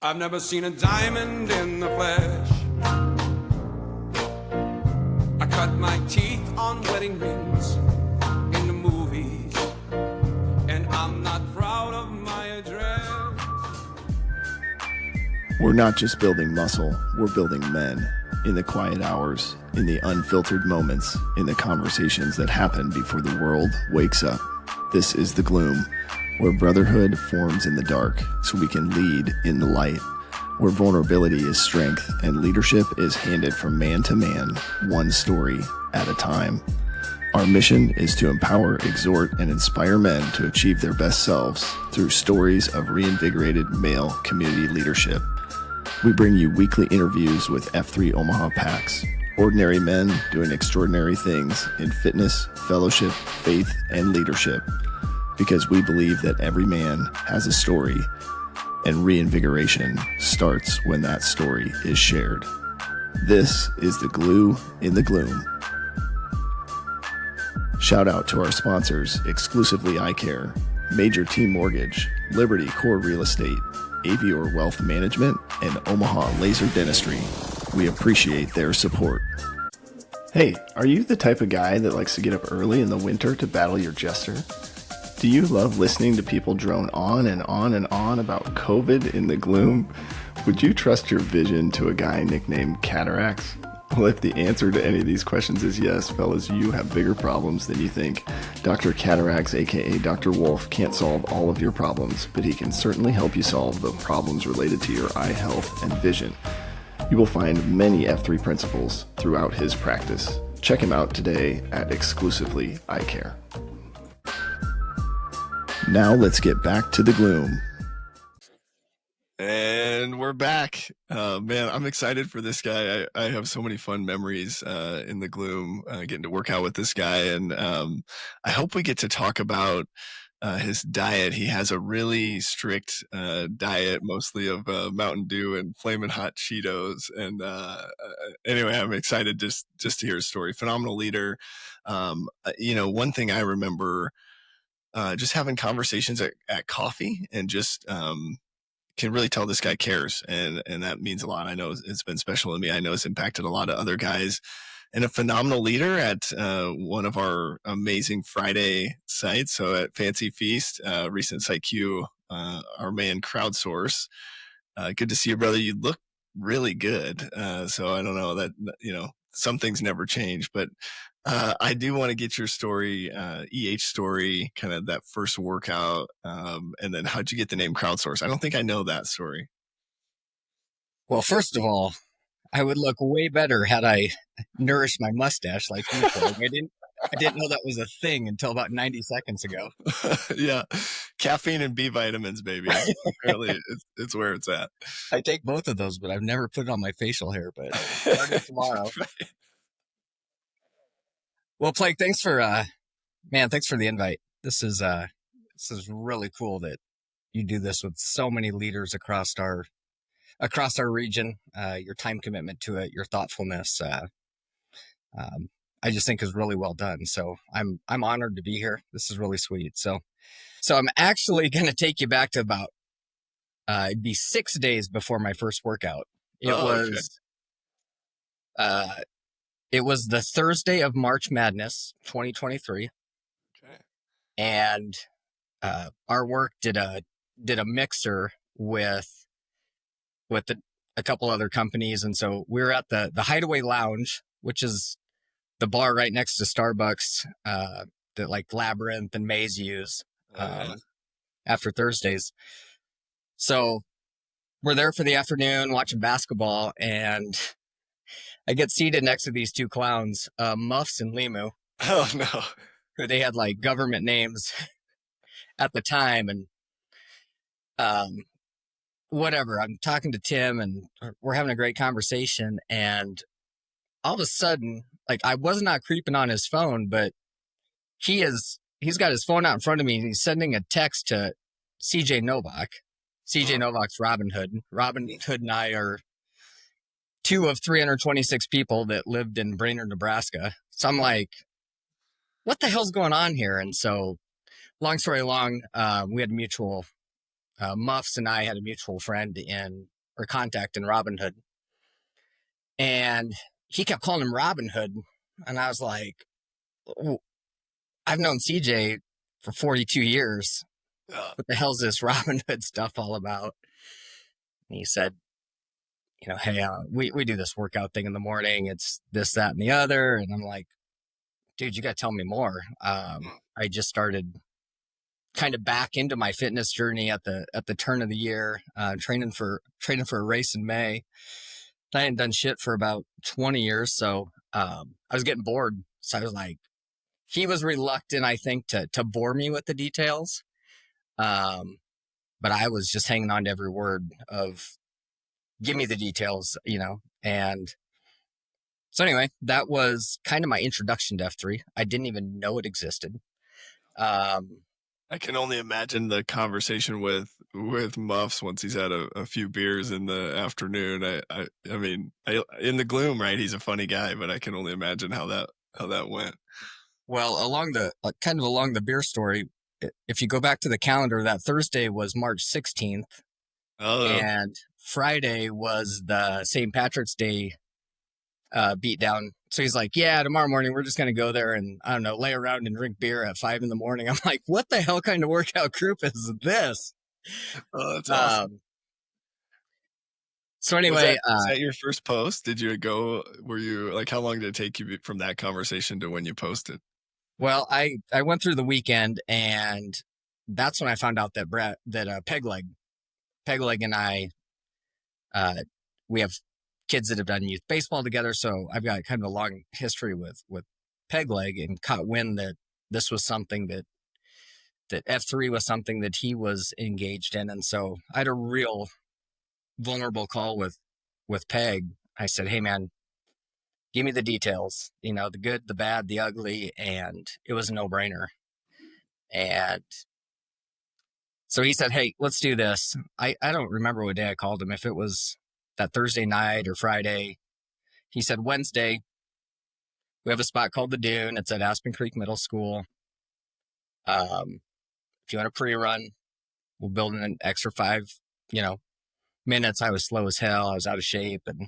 I've never seen a diamond in the flesh. I cut my teeth on wedding rings in the movies, and I'm not proud of my address. We're not just building muscle, we're building men. In the quiet hours, in the unfiltered moments, in the conversations that happen before the world wakes up. This is The Gloom, where brotherhood forms in the dark so we can lead in the light, where vulnerability is strength and leadership is handed from man to man, one story at a time. Our mission is to empower, exhort, and inspire men to achieve their best selves through stories of reinvigorated male community leadership. We bring you weekly interviews with F3 Omaha PACs, ordinary men doing extraordinary things in fitness, fellowship, faith, and leadership, because we believe that every man has a story, and reinvigoration starts when that story is shared. This is the glue in the gloom. Shout out to our sponsors, Exclusively Eye Care, Major Team Mortgage, Liberty Core Real Estate, Avior Wealth Management, and Omaha Laser Dentistry. We appreciate their support. Hey, are you the type of guy that likes to get up early in the winter to battle your jester? Do you love listening to people drone on and on and on about COVID in the gloom? Would you trust your vision to a guy nicknamed Cataracts? Well, if the answer to any of these questions is yes, fellas, you have bigger problems than you think. Dr. Cataracts, aka Dr. Wolf, can't solve all of your problems, but he can certainly help you solve the problems related to your eye health and vision. You will find many F3 principles throughout his practice. Check him out today at Exclusively Eye Care. Now let's get back to the gloom. And we're back. Man, I'm excited for this guy. I have so many fun memories in the gloom, getting to work out with this guy. And I hope we get to talk about his diet. He has a really strict diet, mostly of Mountain Dew and Flamin' Hot Cheetos. And anyway, I'm excited just to hear his story. Phenomenal leader. One thing I remember just having conversations at coffee and just can really tell this guy cares. And that means a lot. I know it's been special to me. I know it's impacted a lot of other guys. And a phenomenal leader at one of our amazing Friday sites. So at Fancy Feast, recent Site Q, our man Crowdsource. Good to see you, brother. You look really good. So I don't know that, some things never change, but I do want to get your story, story, kind of that first workout, and then how'd you get the name Crowdsource? I don't think I know that story. Well, first of all, I would look way better had I nourished my mustache like you did. I didn't know that was a thing until about 90 seconds ago. Yeah, caffeine and B vitamins, baby. Apparently, it's where it's at. I take both of those, but I've never put it on my facial hair. But starting tomorrow. Right. Well, Blake, thanks for the invite. This is really cool that you do this with so many leaders across our region. Your time commitment to it, your thoughtfulness, I just think is really well done. So I'm honored to be here. This is really sweet. So I'm actually going to take you back to about it'd be 6 days before my first workout. It was the Thursday of March Madness 2023. Okay. And our work did a mixer with a couple other companies. And so we were at the Hideaway Lounge, which is the bar right next to Starbucks that like Labyrinth and Maze use after Thursdays. So we're there for the afternoon watching basketball, and I get seated next to these two clowns, Muffs and Limu. Oh, no. They had like government names at the time. And whatever, I'm talking to Tim and we're having a great conversation. And all of a sudden, like, I was not creeping on his phone, but he's got his phone out in front of me and he's sending a text to CJ Novak. CJ Novak's Robin Hood. Robin Hood and I are two of 326 people that lived in Brainerd, Nebraska. So I'm like, what the hell's going on here? And so long story long, we had a mutual Muffs and I had a mutual friend or contact in Robin Hood. And he kept calling him Robin Hood. And I was like, oh, I've known CJ for 42 years. What the hell's this Robin Hood stuff all about? And he said, hey, we do this workout thing in the morning. It's this, that, and the other. And I'm like, dude, you got to tell me more. I just started kind of back into my fitness journey at the turn of the year, training for a race in May. I hadn't done shit for about 20 years. So, I was getting bored. So I was like, he was reluctant, I think, to bore me with the details. But I was just hanging on to every word of give me the details, and so anyway, that was kind of my introduction to F3. I didn't even know it existed. I can only imagine the conversation with Muffs once he's had a few beers in the afternoon. I mean, in the gloom, right? He's a funny guy, but I can only imagine how that went. Well, along the beer story, if you go back to the calendar, that Thursday was March 16th. Oh. And Friday was the St. Patrick's Day beatdown. So he's like, yeah, tomorrow morning we're just going to go there and, I don't know, lay around and drink beer at 5 a.m. I'm like, what the hell kind of workout group is this? Oh, that's awesome. So anyway, was that your first post? Were you like, how long did it take you from that conversation to when you posted? Well, I went through the weekend, and that's when I found out that Pegleg and I, we have kids that have done youth baseball together. So I've got kind of a long history with Pegleg, and caught wind that this was something that F3 was something that he was engaged in. And so I had a real vulnerable call with Peg. I said, hey man, give me the details, the good, the bad, the ugly. And it was a no-brainer. And so he said, hey, let's do this. I don't remember what day I called him, if it was that Thursday night or Friday. He said, Wednesday, we have a spot called the Dune. It's at Aspen Creek Middle School. If you want a pre-run, we'll build in an extra 5, minutes. I was slow as hell. I was out of shape. And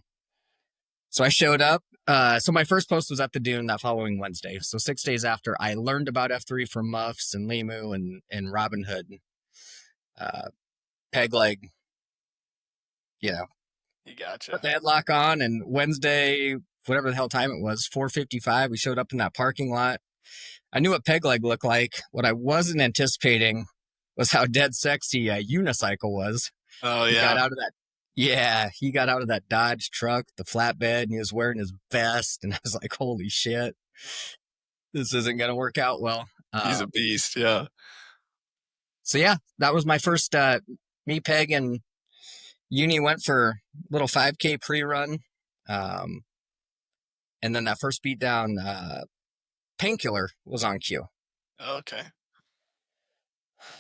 so I showed up. So my first post was at the Dune that following Wednesday. So 6 days after, I learned about F3 from Muffs and Limu and Robin Hood. Pegleg, You gotcha. put the headlock on, and Wednesday, whatever the hell time it was, 4:55, we showed up in that parking lot. I knew what Pegleg looked like. What I wasn't anticipating was how dead sexy a unicycle was. Oh, He yeah. got out of that. Yeah, he got out of that Dodge truck, the flatbed, and he was wearing his vest. And I was like, holy shit, this isn't going to work out well. He's a beast. Yeah. So yeah, that was my first, me, Peg, and Uni went for a little 5K pre-run. And then that first beatdown, Painkiller was on cue. Okay.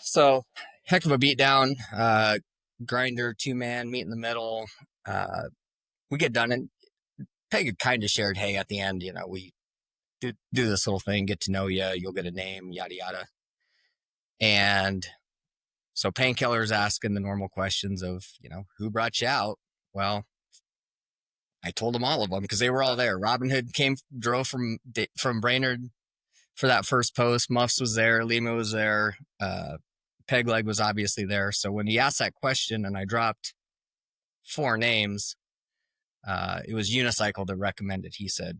So heck of a beatdown, grinder, 2-man, meet in the middle. We get done, and Peg kind of shared, hey, at the end, we do this little thing, get to know you, you'll get a name, yada, yada. And so Painkiller's asking the normal questions of, who brought you out? Well, I told them all of them because they were all there. Robin Hood drove from Brainerd for that first post. Muffs was there. Lima was there. Pegleg was obviously there. So when he asked that question and I dropped 4 names, it was Unicycle that recommended. He said,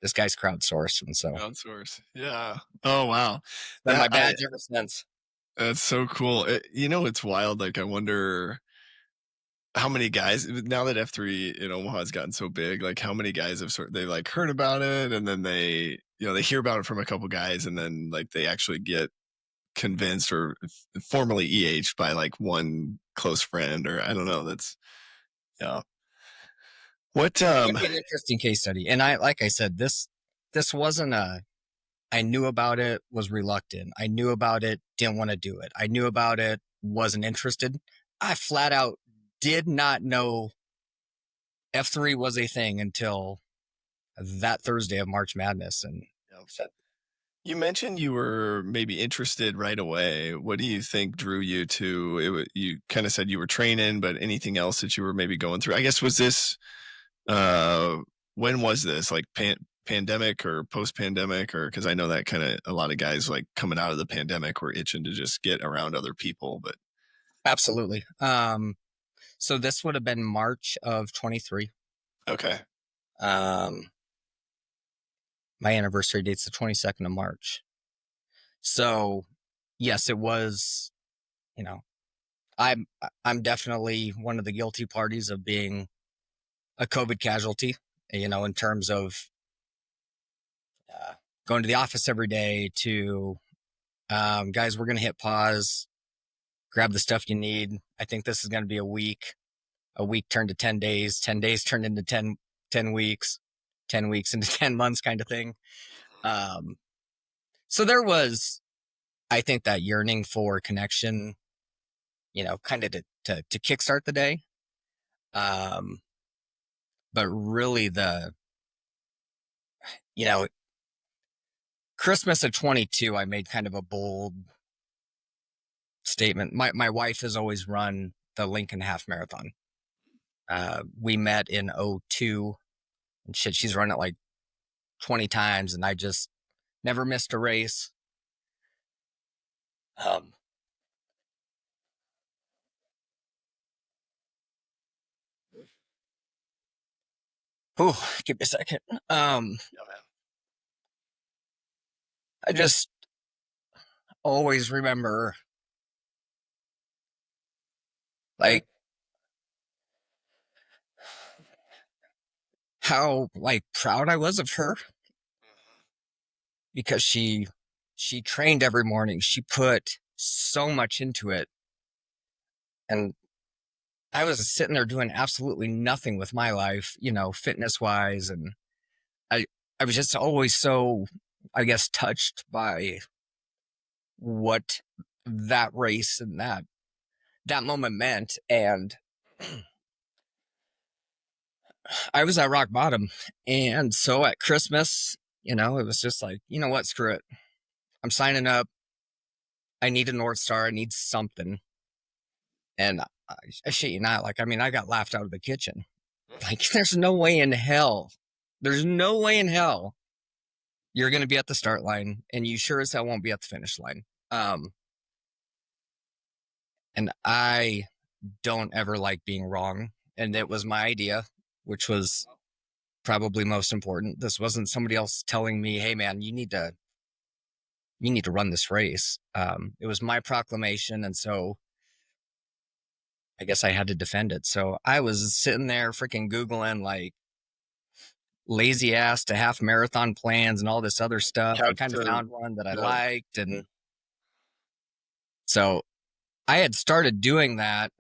this guy's Crowdsource. And so Crowdsource. Yeah. Oh, wow. Been my badge ever since. That's so cool. It's wild. Like, I wonder how many guys, now that F3 in Omaha has gotten so big, like how many guys have they like heard about it, and then they hear about it from a couple guys, and then like they actually get convinced or formally EH'd by like one close friend, or I don't know. That's what an interesting case study. And like I said, this wasn't I knew about it, was reluctant. I knew about it, didn't want to do it. I knew about it, wasn't interested. I flat out did not know F3 was a thing until that Thursday of March Madness. And said, You mentioned you were maybe interested right away. What do you think drew you to it? You kind of said you were training, but anything else that you were maybe going through? I guess was this uh when was this? Like pandemic or post pandemic, or because I know that kind of a lot of guys like coming out of the pandemic were itching to just get around other people, but Absolutely. So this would have been March of 23. okay. Um, my anniversary date's the 22nd of March. So yes, it was, you know, I'm I'm definitely one of the guilty parties of being a COVID casualty, in terms of uh, going to the office every day to guys, we're going to hit pause, grab the stuff you need. I think this is going to be a week turned to 10 days, 10 days turned into 10 weeks, 10 weeks into 10 months kind of thing. Um, so there was, I think, that yearning for connection, kind of to kickstart the day. But really you know, Christmas of 22, I made kind of a bold statement. My wife has always run the Lincoln Half Marathon. We met in '02 and shit. She's run it like 20 times, and I just never missed a race. Um, give me a second. Yeah, man. I just always remember, like, how like proud I was of her because she trained every morning. She put so much into it, and I was sitting there doing absolutely nothing with my life, fitness wise, and I I was just always so, I guess, touched by what that race and that moment meant. And I was at rock bottom. And so at Christmas, it was just like, you know what, screw it. I'm signing up. I need a North Star. I need something. And I shit you not, like, I mean, I got laughed out of the kitchen. Like, there's no way in hell you're going to be at the start line, and you sure as hell won't be at the finish line. And I don't ever like being wrong. And it was my idea, which was probably most important. This wasn't somebody else telling me, "Hey, man, you need to run this race." It was my proclamation, and so I guess I had to defend it. So I was sitting there freaking Googling like lazy ass to half marathon plans and all this other stuff, How and kind of to found one that I yeah. liked. And so I had started doing that,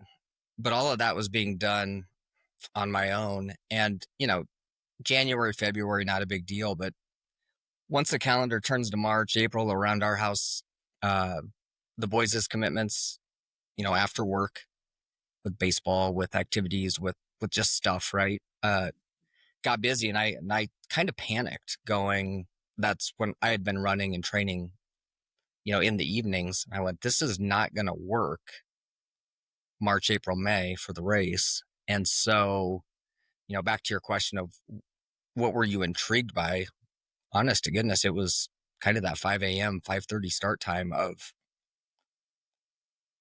but all of that was being done on my own. And, January, February, not a big deal. But once the calendar turns to March, April, around our house, uh, the boys' commitments, after work, with baseball, with activities, with just stuff, right? Got busy, and I kind of panicked going, that's when I had been running and training, in the evenings. I went, this is not going to work March, April, May for the race. And so, back to your question of what were you intrigued by? Honest to goodness, it was kind of that 5 a.m., 5:30 start time of,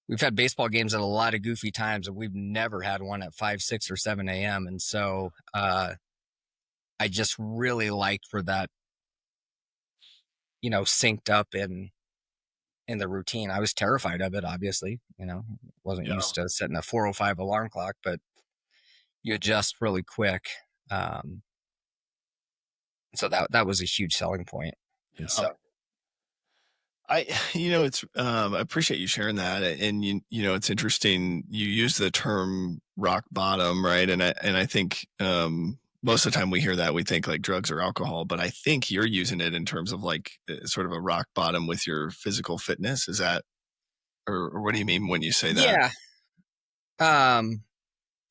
we've had baseball games at a lot of goofy times, and we've never had one at 5, 6, or 7 a.m. And so I just really liked for that, synced up in the routine. I was terrified of it, obviously, wasn't Yeah. used to setting a 4:05 alarm clock, but you adjust really quick. Um, so that was a huge selling point. And Yeah. so, I it's I appreciate you sharing that, and it's interesting you use the term rock bottom, right? And I think most of the time we hear that we think like drugs or alcohol, but I think you're using it in terms of like sort of a rock bottom with your physical fitness. Is that or what do you mean when you say that? yeah. Um,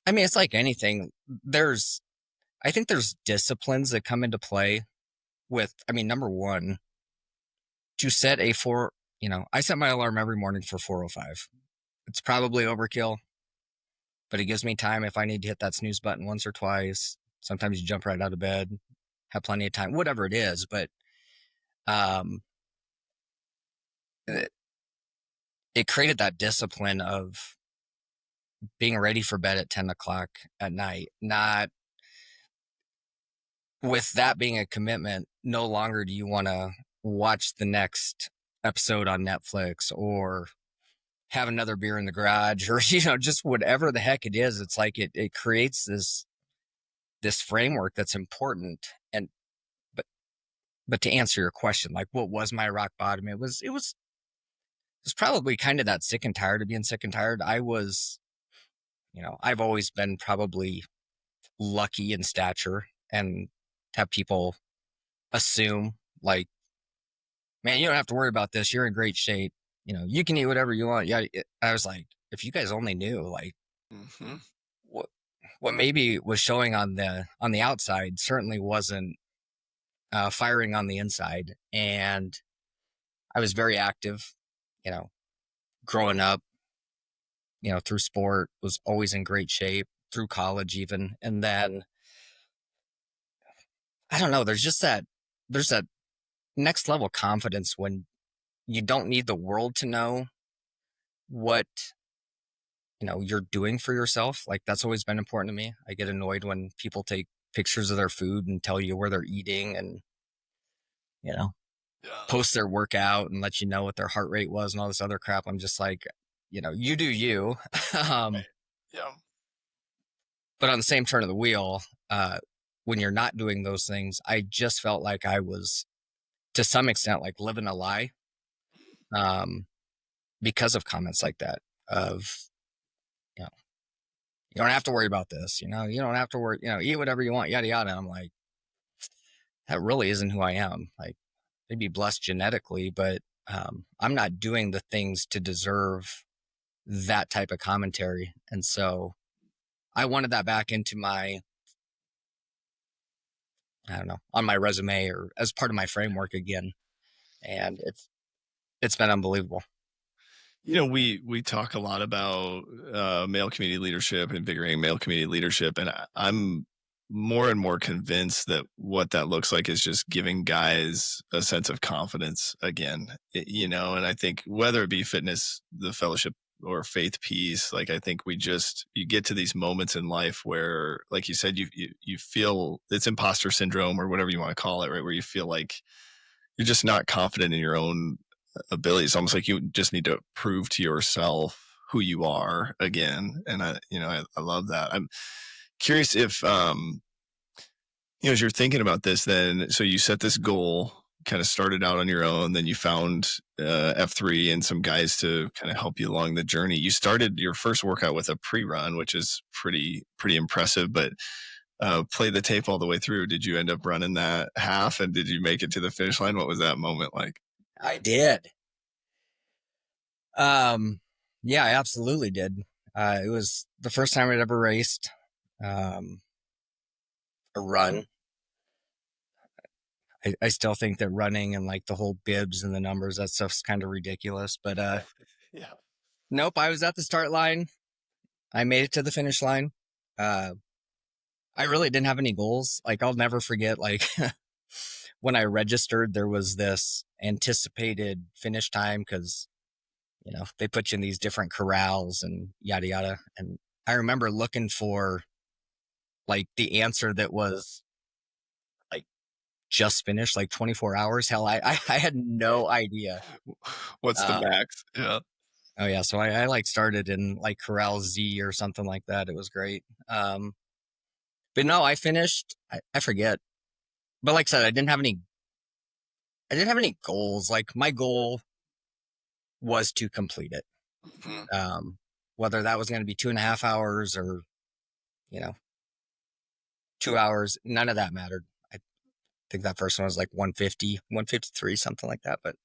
I mean, it's like anything. I think there's disciplines that come into play with, I mean, number one, to set I set my alarm every morning for 4:05. It's probably overkill, but it gives me time if I need to hit that snooze button once or twice. Sometimes you jump right out of bed, have plenty of time, whatever it is. But um, it, it created that discipline of being ready for bed at 10 o'clock at night. Not with that being a commitment, no longer do you want to watch the next episode on Netflix or have another beer in the garage or, just whatever the heck it is. It's like it creates this framework that's important. And but to answer your question, like what was my rock bottom? It was probably kind of that sick and tired of being sick and tired. I was, I've always been probably lucky in stature and have people assume like, man, you don't have to worry about this. You're in great shape. You can eat whatever you want. Yeah. I was like, if you guys only knew, like, Mm-hmm. what what maybe was showing on the outside certainly wasn't firing on the inside. And I was very active, you know, growing up, through sport, was always in great shape through college even. And then I don't know, there's that next level confidence when you don't need the world to know what you're doing for yourself. Like that's always been important to me. I get annoyed when people take pictures of their food and tell you where they're eating and you know Yeah. post their workout and let you know what their heart rate was and all this other crap. I'm just like, you do you. Right. Yeah. But on the same turn of the wheel, when you're not doing those things, I just felt like I was to some extent like living a lie, um, because of comments like that of, you know, you don't have to worry about this, you don't have to worry, eat whatever you want, yada, yada. I'm like, that really isn't who I am. Like maybe blessed genetically, but I'm not doing the things to deserve that type of commentary. And so I wanted that back into my, I don't know, on my resume or as part of my framework again. And it's been unbelievable. We talk a lot about male community leadership, invigorating male community leadership, and I'm more and more convinced that what that looks like is just giving guys a sense of confidence again. And I think whether it be fitness, the fellowship, or faith piece, like I think you get to these moments in life where, like you said, you feel it's imposter syndrome or whatever you want to call it, right? Where you feel like you're just not confident in your own ability. It's almost like you just need to prove to yourself who you are again. And I love that. I'm curious if, as you're thinking about this, then, so you set this goal, kind of started out on your own, then you found F3 and some guys to kind of help you along the journey. You started your first workout with a pre-run, which is pretty impressive, but play the tape all the way through. Did you end up running that half and did you make it to the finish line? What was that moment like? I did. Yeah, I absolutely did. It was the first time I'd ever raced a run. I still think that running and like the whole bibs and the numbers, that stuff's kind of ridiculous. But Yeah. nope, I was at the start line. I made it to the finish line. I really didn't have any goals. Like I'll never forget, like when I registered, there was this anticipated finish time because they put you in these different corrals and yada yada. And I remember looking for like the answer that was like just finished, like 24 hours. Hell, I had no idea. What's the max? Yeah. Oh yeah, so I like started in like Corral Z or something like that. It was great. But no, I finished. I forget. But like I said, I didn't have any goals. Like my goal was to complete it. Mhm. Whether that was going to be 2.5 hours or, you know, 2 hours, none of that mattered. I think that first one was like 150, 153, something like that. But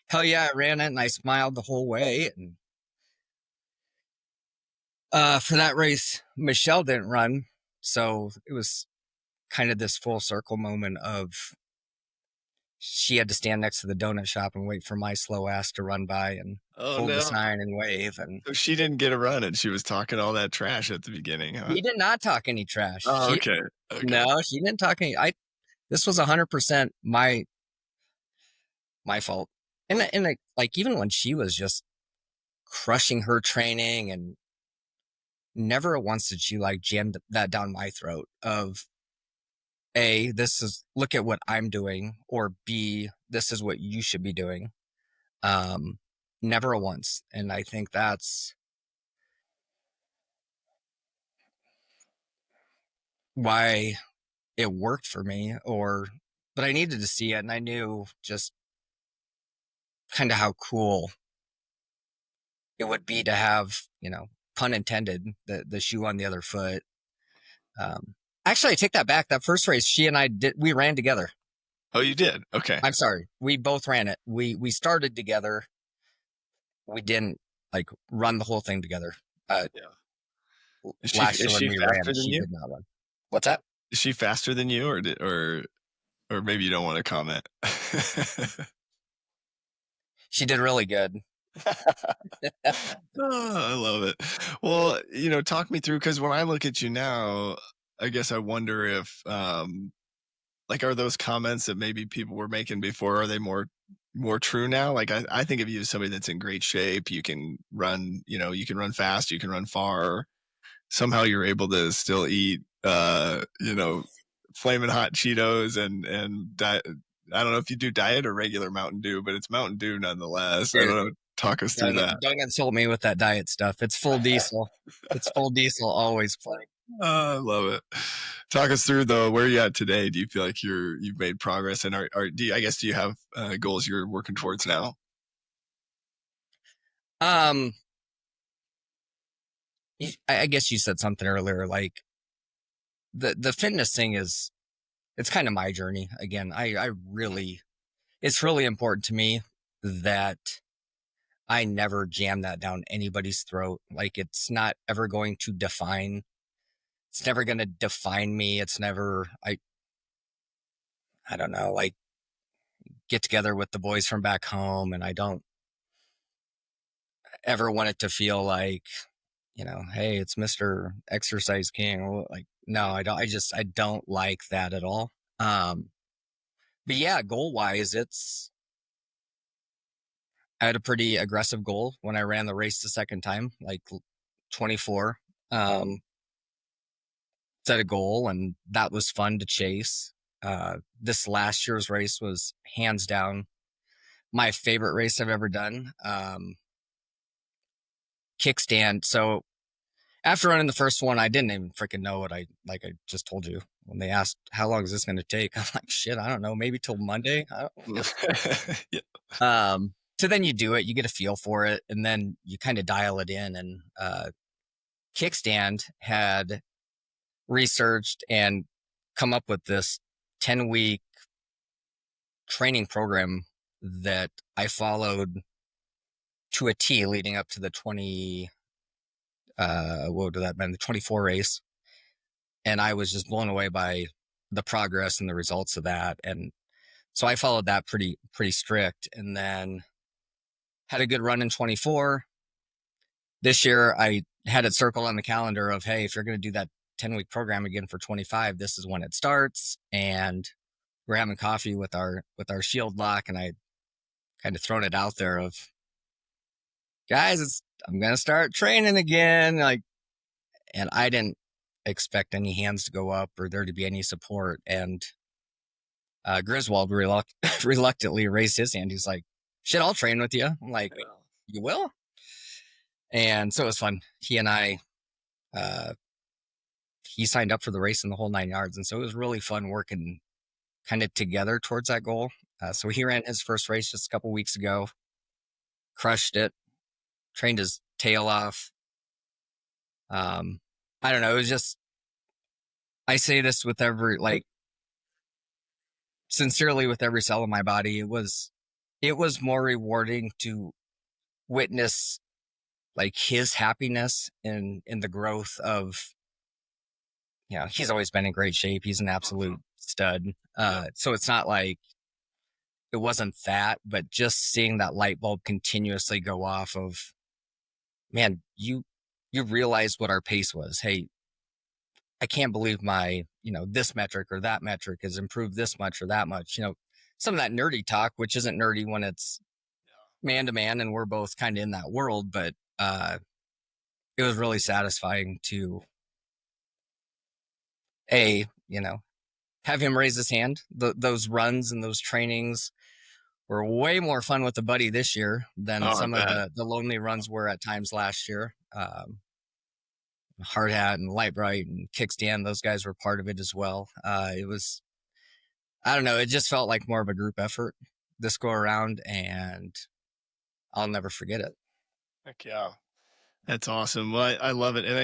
hell yeah, I ran it and I smiled the whole way. And for that race, Michelle didn't run. So it was kind of this full circle moment of she had to stand next to the donut shop and wait for my slow ass to run by and Oh, hold the no. sign and wave. And So she didn't get a run, and she was talking all that trash at the beginning, huh? she did not talk any trash. Oh, okay. Okay. No, she didn't talk any. This was 100% my fault. And like even when she was just crushing her training, and never once did she like jam that down my throat of A, this is, look at what I'm doing, or B, this is what you should be doing. Um, Never once. And I think that's why it worked for me, but I needed to see it, and I knew just kind of how cool it would be to have, pun intended, the shoe on the other foot. Actually, I take that back. That first race, she and I we ran together. Oh, you did? Okay. I'm sorry. We both ran it. We started together. We didn't like run the whole thing together. Yeah. Last Is year when she we ran faster it, than she you? did not run. What's that? Is she faster than you, or maybe you don't wanna comment? She did really good. Oh, I love it. Well, talk me through, because when I look at you now, I guess I wonder if, like, are those comments that maybe people were making before, are they more true now? Like, I think of you as somebody that's in great shape. You can run, you can run fast, you can run far. Somehow you're able to still eat, flaming hot Cheetos and diet. I don't know if you do diet or regular Mountain Dew, but it's Mountain Dew nonetheless. I Dude, don't know. Talk us through that. don't insult me with that diet stuff. It's full diesel. It's full diesel always playing. I love it. Talk us through though. Where you at today? Do you feel like you've made progress, and do you have goals you're working towards now? Um, I guess you said something earlier, like the fitness thing it's kind of my journey. Again, I really, it's really important to me that I never jam that down anybody's throat. Like it's not ever going to it's never going to define me. It's never, I don't know, like get together with the boys from back home, and I don't ever want it to feel like, hey, it's Mr. Exercise King. Like, no, I don't, I don't like that at all. But yeah, goal wise, I had a pretty aggressive goal when I ran the race the second time, like 24. Set a goal, and that was fun to chase. This last year's race was hands down my favorite race I've ever done. Kickstand. So after running the first one, I didn't even freaking know what I just told you when they asked how long is this going to take. I'm like, shit, I don't know, maybe till Monday. I don't Yeah. So then you do it, you get a feel for it, and then you kind of dial it in. And Kickstand had researched and come up with this 10-week training program that I followed to a T leading up to the 24 race. And I was just blown away by the progress and the results of that. And so I followed that pretty strict, and then had a good run in 24. This year I had it circled on the calendar of, hey, if you're going to do that 10-week program again for 25, this is when it starts. And we're having coffee with our shield lock, and I kind of thrown it out there of, guys, I'm going to start training again. Like, and I didn't expect any hands to go up or there to be any support. And Griswold reluctantly raised his hand. He's like, shit, I'll train with you. I'm like, you will? And so it was fun. He and I, he signed up for the race in the whole 9 yards. And so it was really fun working kind of together towards that goal. So he ran his first race just a couple weeks ago, crushed it, trained his tail off. I don't know. It was just, I say this with sincerely with every cell in my body. It was more rewarding to witness like his happiness in the growth of, he's always been in great shape. He's an absolute stud. So it's not like it wasn't that, but just seeing that light bulb continuously go off of, man, you realize what our pace was. Hey, I can't believe my, this metric or that metric has improved this much or that much. Some of that nerdy talk, which isn't nerdy when it's man to man and we're both kind of in that world, but it was really satisfying to a, have him raise his hand. Those runs and those trainings were way more fun with a buddy this year than Oh, I some of bet. the lonely runs were at times last year. Hard Hat and Light Bright and Kickstand, those guys were part of it as well. It was, I don't know, it just felt like more of a group effort this go around, and I'll never forget it. Heck yeah. That's awesome. Well, I love it. And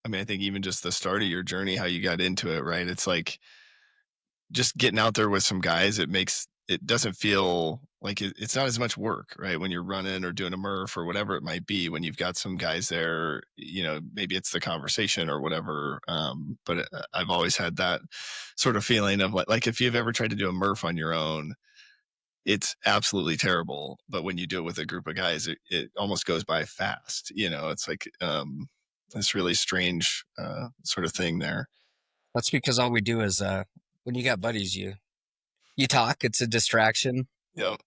I mean, I think even just the start of your journey, how you got into it, right? It's like just getting out there with some guys, it doesn't feel like it's not as much work, right? When you're running or doing a Murph or whatever it might be, when you've got some guys there, maybe it's the conversation or whatever. But I've always had that sort of feeling of like if you've ever tried to do a Murph on your own, it's absolutely terrible. But when you do it with a group of guys, it almost goes by fast. It's like this really strange sort of thing there. That's because all we do is when you got buddies, you talk. It's a distraction. Yep.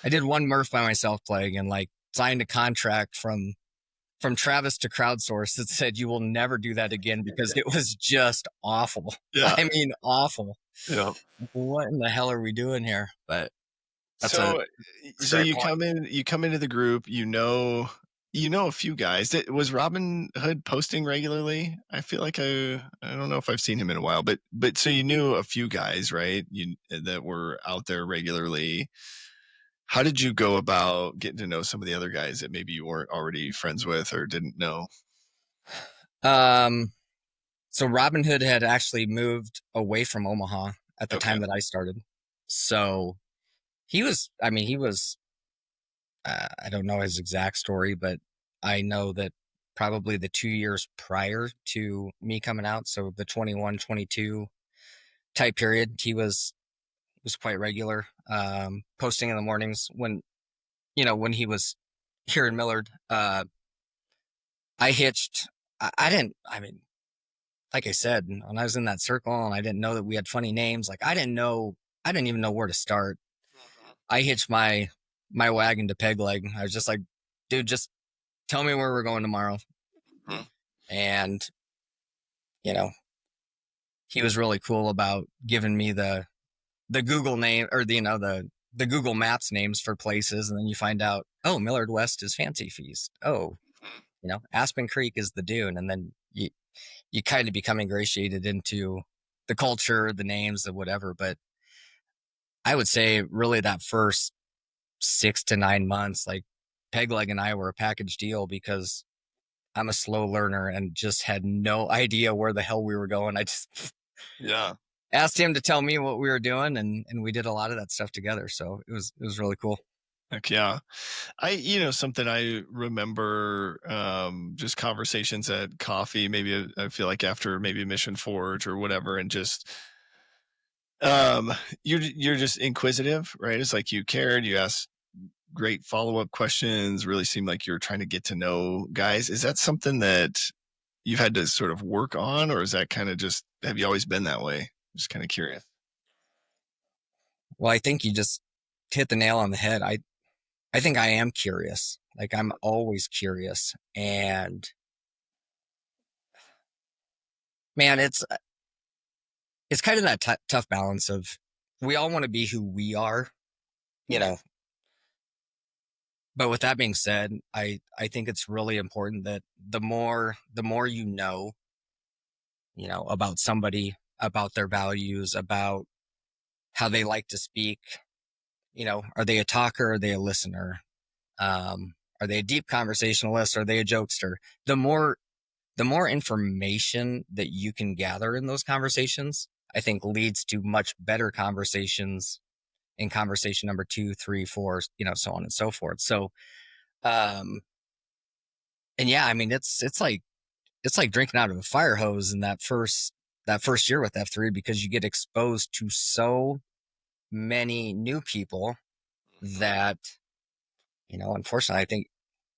I did one Murph by myself playing and like signed a contract from Travis to Crowdsource that said you will never do that again because it was just awful. Yeah. I mean, awful. Yeah. What in the hell are we doing here? But that's a So great you point. come into the group, a few guys. Was Robin Hood posting regularly? I feel like I don't know if I've seen him in a while, but so you knew a few guys, right? That were out there regularly. How did you go about getting to know some of the other guys that maybe you weren't already friends with or didn't know? So Robin Hood had actually moved away from Omaha at the Okay. time that I started. So he was, I don't know his exact story, but I know that probably the 2 years prior to me coming out, so the 21, 22 type period, he was quite regular, posting in the mornings when he was here in Millard. I hitched, I didn't, I mean, like I said, when I was in that circle and I didn't know that we had funny names, like I didn't even know where to start. I hitched my wagon to Peg Leg. I was just like, dude, just tell me where we're going tomorrow. Mhm. And, you know, he was really cool about giving me the Google name or the Google Maps names for places. And then you find out, oh, Millard West is Fancy Feast. Oh, Aspen Creek is the Dune. And then you kind of become ingratiated into the culture, the names, the whatever. But I would say really that first 6 to 9 months, like Pegleg and I were a package deal because I'm a slow learner and just had no idea where the hell we were going. I just Yeah. asked him to tell me what we were doing, and we did a lot of that stuff together. So it was really cool. Heck yeah. Something I remember, just conversations at coffee, maybe I feel like after maybe Mission Forge or whatever, and just you're just inquisitive, right? It's like you cared, you asked great follow-up questions, really seemed like you're trying to get to know guys. Is that something that you've had to sort of work on, or is that kind of just have you always been that way? Just kind of curious. Well, I think you just hit the nail on the head. I think I am curious. Like I'm always curious, and man, it's kind of that tough balance of we all want to be who we are, you know. But with that being said, I think it's really important that the more about somebody, about their values, about how they like to speak. Are they a talker? Are they a listener? Are they a deep conversationalist? Are they a jokester? The more the more information that you can gather in those conversations, I think leads to much better conversations in conversation number 2, 3, 4, so on and so forth. So, um, and yeah, I mean, it's like drinking out of a fire hose in that first year with F3 because you get exposed to so many new people that, unfortunately, I think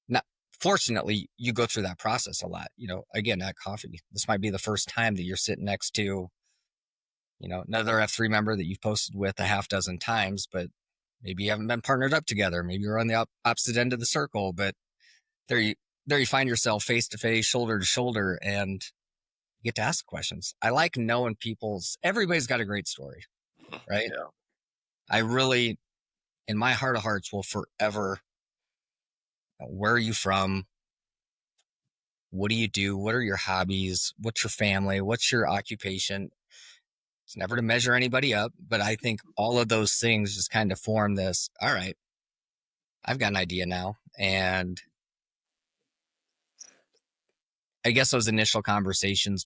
not fortunately, you go through that process a lot. Again, at coffee, this might be the first time that you're sitting next to, another F3 member that you've posted with a half dozen times, but maybe you haven't been partnered up together. Maybe you're on the opposite end of the circle, but there you find yourself face to face, shoulder to shoulder, and you get to ask questions. I like knowing everybody's got a great story, right? Yeah. I really, in my heart of hearts, will forever, where are you from? What do you do? What are your hobbies? What's your family? What's your occupation? It's never to measure anybody up, but I think all of those things just kind of form this, all right, I've got an idea now. And I guess those initial conversations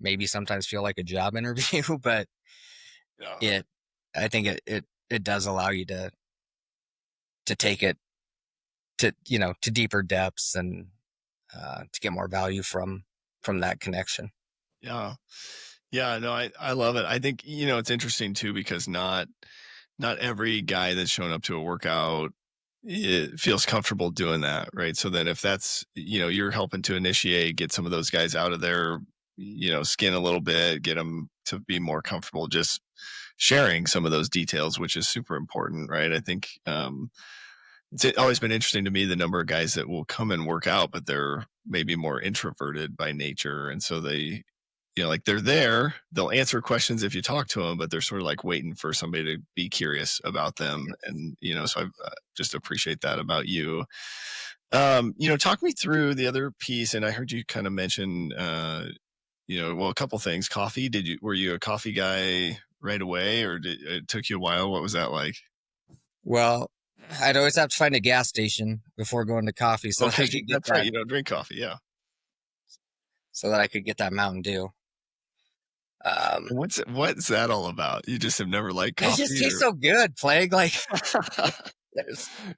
maybe sometimes feel like a job interview, but Yeah. I think it does allow you to take it to deeper depths and to get more value from that connection. Yeah. Yeah, no, I love it. I think, it's interesting too, because not every guy that's shown up to a workout feels comfortable doing that, right? So then if that's, you're helping to initiate, get some of those guys out of their, skin a little bit, get them to be more comfortable just sharing some of those details, which is super important, right? I think it's always been interesting to me the number of guys that will come and work out, but they're maybe more introverted by nature. And so they, like they're there, they'll answer questions if you talk to them, but they're sort of like waiting for somebody to be curious about them. And, so I just appreciate that about you. Talk me through the other piece. And I heard you kind of mention, well, a couple things. Coffee. Were you a coffee guy right away, or it took you a while? What was that like? Well, I'd always have to find a gas station before going to coffee so Well, that I could get that's right. that, You don't drink coffee. Yeah. Mountain Dew. What's that all about? You just have never liked It just coffee, tastes so good, Plague. Like,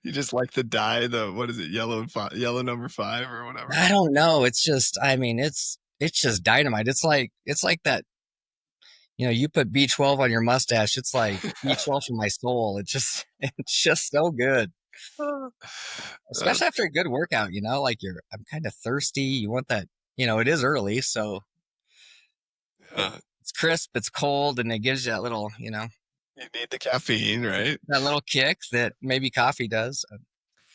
you just like the dye, what is it, yellow number 5 or whatever? I don't know. It's just, I mean, it's just dynamite. It's like that. You put B12 on your mustache. It's like B12 for my soul. It's just so good. Uh, Especially after a good workout, like I'm kind of thirsty. You want that, it is early, so uh, it's crisp, it's cold, and it gives you that little, you need the caffeine, right? that little kick that maybe coffee does.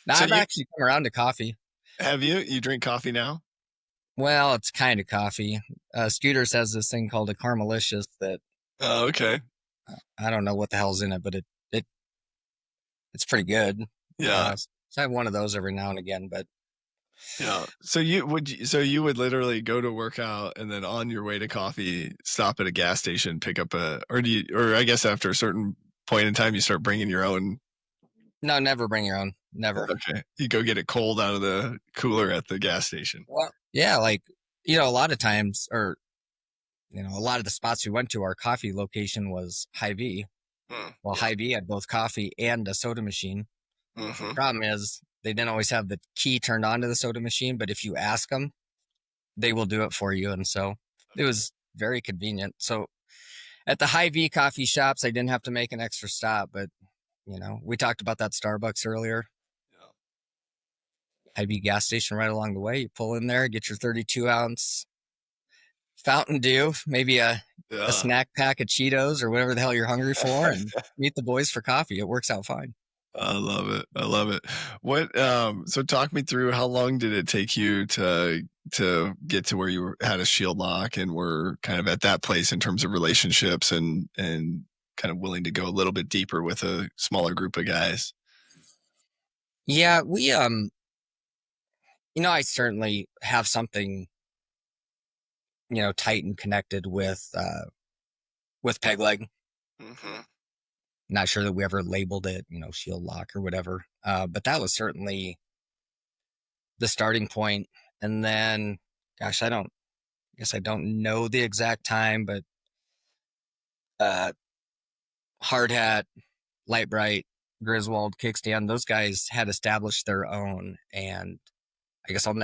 Now So I've actually come around to coffee. you drink coffee now? Well, it's kind of coffee. Scooters has this thing called a Caramelicious that Oh, okay. I don't know what the hell's in it, but it's pretty good. Yeah. So I have one of those every now and again, but Yeah. So you would literally go to work out and then on your way to coffee, stop at a gas station, pick up or I guess after a certain point in time, you start bringing your own. no, never bring your own. Never. Okay. You go get it cold out of the cooler at the gas station. Well, yeah, like, a lot of times, or, a lot of the spots we went to, our coffee location was Hy-Vee. Well, Yeah. Hy-Vee had both coffee and a soda machine. Mm-hmm. Problem is, they didn't always have the key turned on to the soda machine, but if you ask them, they will do it for you. And so it was very convenient. So at the Hy-Vee coffee shops, I didn't have to make an extra stop, but we talked about that Starbucks earlier. Hy-Vee gas station right along the way. You pull in there, get your 32-ounce Fountain Dew, maybe a snack pack of Cheetos or whatever the hell you're hungry for, and meet the boys for coffee. It works out fine. I love it. I love it. So talk me through, how long did it take you to get to where had a shield lock and were kind of at that place in terms of relationships and kind of willing to go a little bit deeper with a smaller group of guys? Yeah, we I certainly have something tight and connected with Peg Leg. Mm-hmm. Not sure that we ever labeled it, shield lock or whatever. But that was certainly the starting point. And then, gosh, I guess I don't know the exact time, but Hard Hat, Light Bright, Griswold, Kickstand, those guys had established their own. And I guess I'll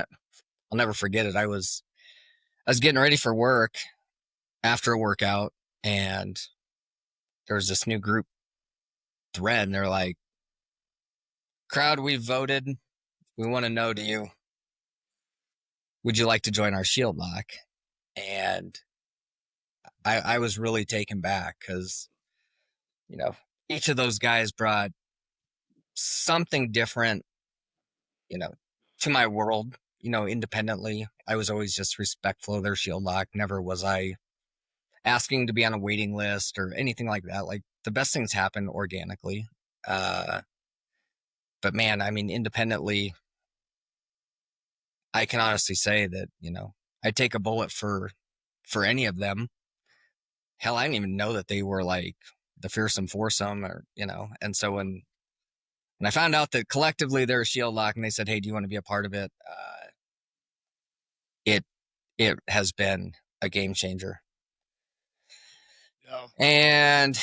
never forget it. I was getting ready for work after a workout, and there was this new group thread, and they're like, "Crowd, we voted. We want to know, would you like to join our shield lock?" And I was really taken back because, you know, each of those guys brought something different, you know, to my world, independently. I was always just respectful of their shield lock. Never was I asking to be on a waiting list or anything like that. Like, the best things happen organically. But man, I mean, independently, I can honestly say that, I'd take a bullet for any of them. Hell, I didn't even know that they were like the fearsome foursome, or, and so when I found out that collectively they're a shield lock and they said, "Hey, do you want to be a part of it?" It it has been a game changer. Yeah. And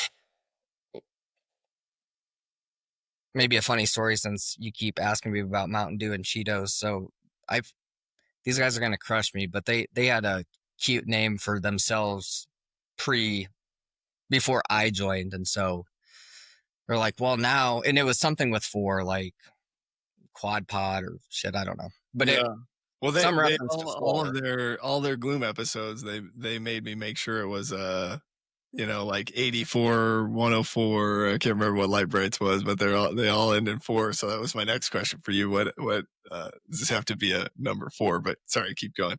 maybe a funny story, since you keep asking me about Mountain Dew and Cheetos. So these guys are gonna crush me, but they had a cute name for themselves before I joined, and so they're like, "Well, now," and it was something with four, like quad pod or shit, I don't know, but Yeah. Well, some they reference to all four. of their Gloom episodes, they made me make sure it was like 84, 104. I can't remember what Light Brights was, but they all end in 4. So that was my next question for you. What does this have to be a number 4? But sorry, keep going.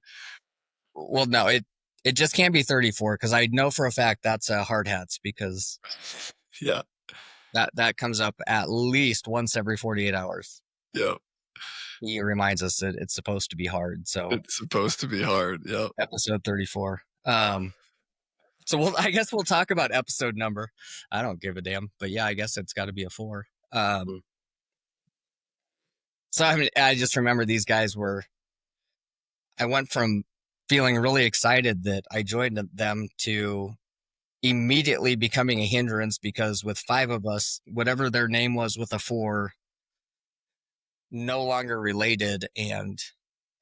Well, no, it just can't be 34, because I know for a fact that's hard hats, because Yeah. that comes up at least once every 48 hours. Yeah. He reminds us that it's supposed to be hard. So It's supposed to be hard. Yeah. episode 34. So I guess we'll talk about episode number. I don't give a damn, but yeah, I guess it's got to be a 4. So I mean, I just remember these guys I went from feeling really excited that I joined them to immediately becoming a hindrance, because with 5 of us, whatever their name was with a 4, no longer related. And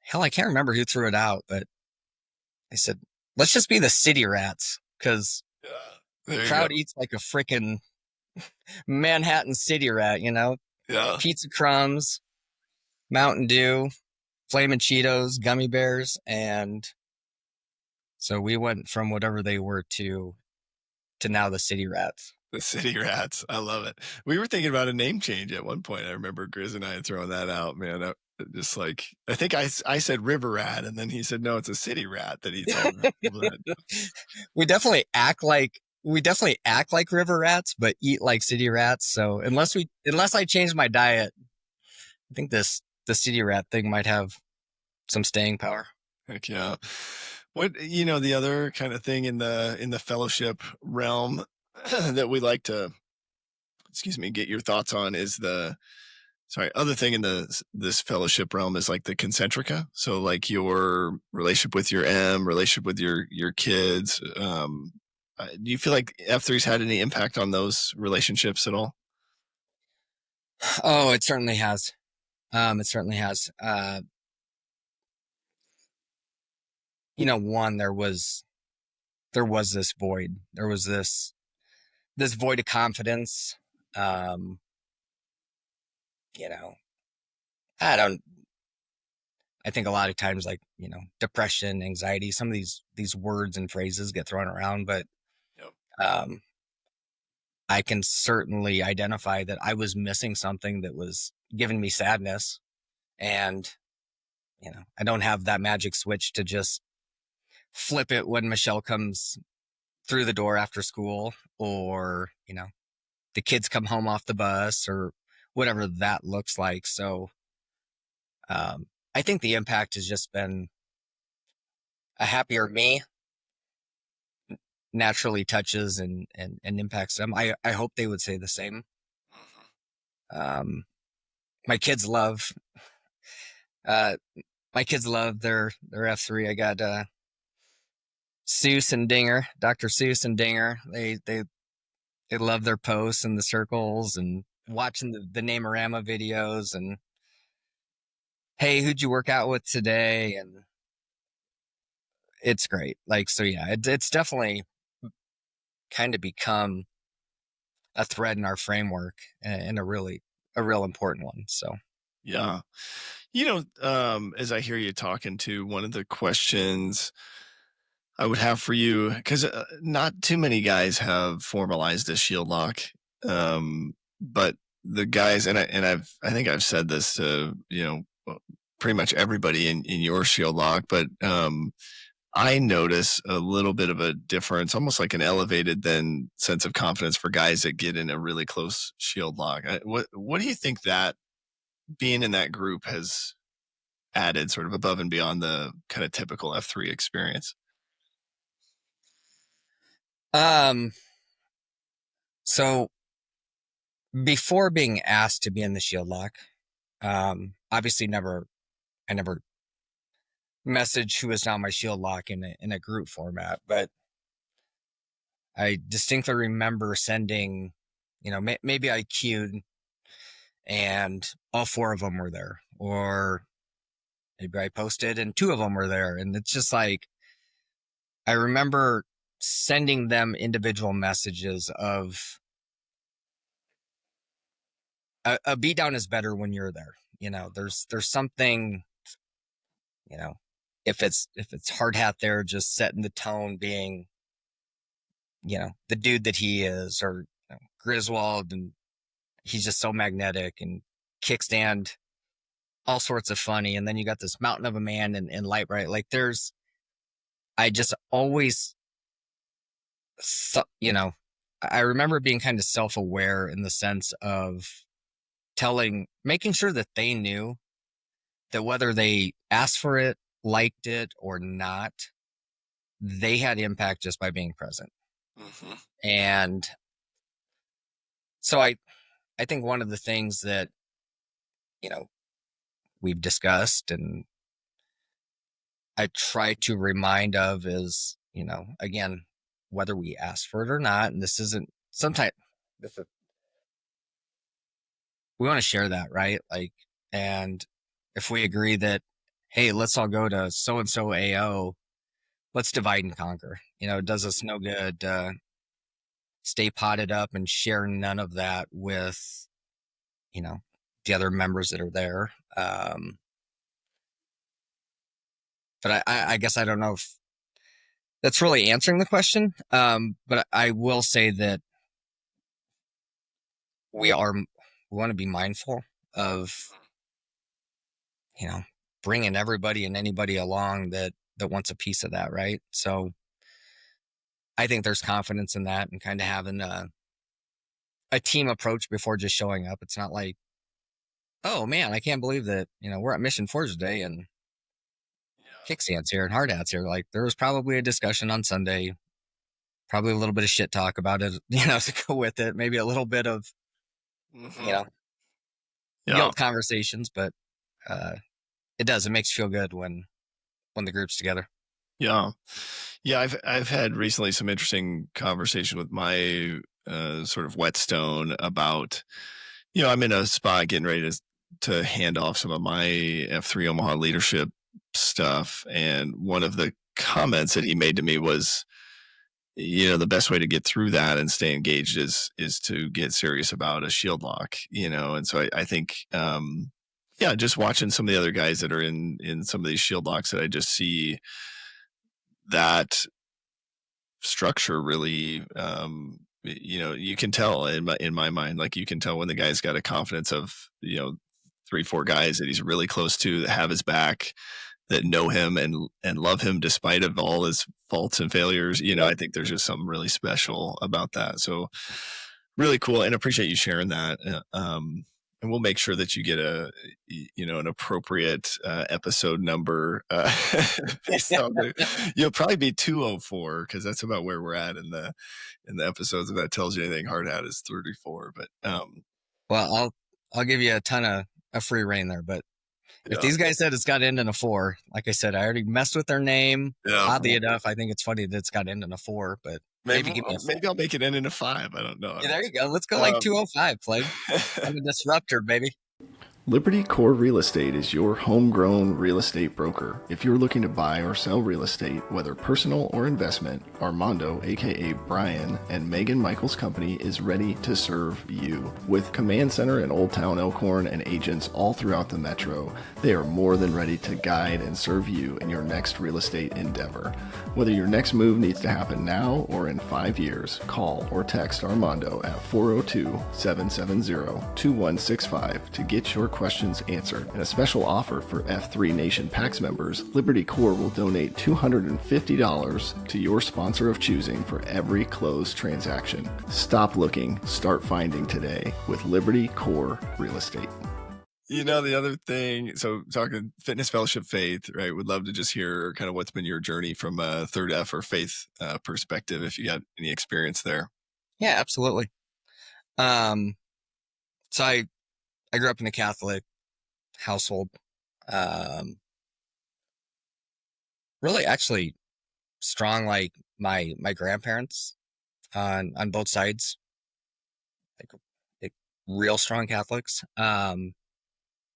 hell, I can't remember who threw it out, but I said, "Let's just be the city rats," because Yeah. There you Crowd go. eats like a freaking Manhattan city rat, Yeah. pizza crumbs, Mountain Dew, Flamin' Cheetos, gummy bears. And so we went from whatever they were to now the city rats. The city rats. I love it. We were thinking about a name change at one point. I remember Grizz and I had thrown that out, man. Just like, I think I said river rat, and then he said, no, it's a city rat that eats all the we definitely act like river rats, but eat like city rats. So unless I change my diet, I think the city rat thing might have some staying power. Heck yeah. What, the other kind of thing in the fellowship realm that we like to, get your thoughts on is other thing in this fellowship realm is like the concentrica. So like your relationship with your relationship with your kids. Do you feel like F3's had any impact on those relationships at all? Oh, it certainly has. It certainly has. One, there was this void. There was this void of confidence. Um, you know, I think a lot of times, like, depression, anxiety, some of these words and phrases get thrown around, but Yep. I can certainly identify that I was missing something that was giving me sadness. And, I don't have that magic switch to just flip it when Michelle comes through the door after school, or, the kids come home off the bus, or whatever that looks like. So I think the impact has just been a happier me naturally touches and impacts them. I hope they would say the same. My kids love their F3. I got Seuss and Dinger, Dr. Seuss and Dinger. They love their posts and the circles and watching the Namerama videos, and hey, who'd you work out with today? And it's great. Like, so yeah, it's definitely kind of become a thread in our framework, and a real important one. So Yeah. As I hear you talking to, one of the questions I would have for you, because not too many guys have formalized a shield lock, but the guys, I think I've said this to pretty much everybody in your shield lock, but I notice a little bit of a difference, almost like an elevated then sense of confidence for guys that get in a really close shield lock. What do you think that being in that group has added, sort of above and beyond the kind of typical F3 experience? um so before being asked to be in the shield lock, obviously I never messaged who is now my shield lock in a group format, but I distinctly remember sending, maybe I queued and all four of them were there, or maybe I posted and two of them were there. And it's just like, I remember sending them individual messages of a beatdown is better when you're there. There's something, you know, if it's hard hat there, just setting the tone, being, the dude that he is, or Griswold, and he's just so magnetic, and kickstand, all sorts of funny. And then you got this mountain of a man and light bright. Like I just always, I remember being kind of self-aware in the sense of making sure that they knew that whether they asked for it, liked it or not, they had impact just by being present. Mm-hmm. And so I think one of the things that, we've discussed and I try to remind of is, again, whether we ask for it or not, and this isn't sometimes we want to share that, right? Like, and if we agree that, hey, let's all go to so and so AO, let's divide and conquer. It does us no good stay potted up and share none of that with, the other members that are there. But I guess I don't know if that's really answering the question. But I will say that we want to be mindful of, bringing everybody and anybody along that wants a piece of that, right? So I think there's confidence in that, and kind of having a team approach before just showing up. It's not like, oh man, I can't believe that, we're at Mission Forge today and kickstands here and hard hats here. Like, there was probably a discussion on Sunday, probably a little bit of shit talk about it, to go with it. Maybe a little bit of, Mm-hmm. guilt conversations, but it makes you feel good when the group's together. Yeah. I've had recently some interesting conversation with my sort of whetstone about, I'm in a spot getting ready to hand off some of my F3 Omaha leadership stuff, and one of the comments that he made to me was, the best way to get through that and stay engaged is to get serious about a shield lock, and so I think just watching some of the other guys that are in some of these shield locks, that I just see that structure really, you can tell in my mind, like, you can tell when the guy's got a confidence of 3-4 guys that he's really close to, that have his back, that know him and love him despite of all his faults and failures. I think there's just something really special about that. So really cool, and appreciate you sharing that. And we'll make sure that you get an appropriate episode number. You'll probably be 204, because that's about where we're at in the episodes. If that tells you anything, hard hat is 34. But well, I'll give you a ton of free reign there. But if these guys said it's got to end in a 4, like I said, I already messed with their name. Yeah. Oddly enough, I think it's funny that it's got to end in a 4, but maybe I'll make it end in a 5. I don't know. Yeah, there you go. Let's go like 205, Plague. I'm a disruptor, baby. Liberty Core Real Estate is your homegrown real estate broker. If you're looking to buy or sell real estate, whether personal or investment, Armando, aka Brian, and Megan Michaels Company is ready to serve you. With Command Center in Old Town Elkhorn and agents all throughout the metro, they are more than ready to guide and serve you in your next real estate endeavor. Whether your next move needs to happen now or in 5 years, call or text Armando at 402-770-2165 to get your questions answered. And a special offer for F3 Nation PAX members, Liberty Core will donate $250 to your sponsor of choosing for every closed transaction. Stop looking, start finding today with Liberty Core Real Estate. You know, the other thing, so talking fitness, fellowship, faith, right? Would love to just hear kind of what's been your journey from a third F or faith perspective, if you got any experience there. Yeah, absolutely. So I grew up in a Catholic household. Really, actually, strong like my grandparents on both sides, like real strong Catholics.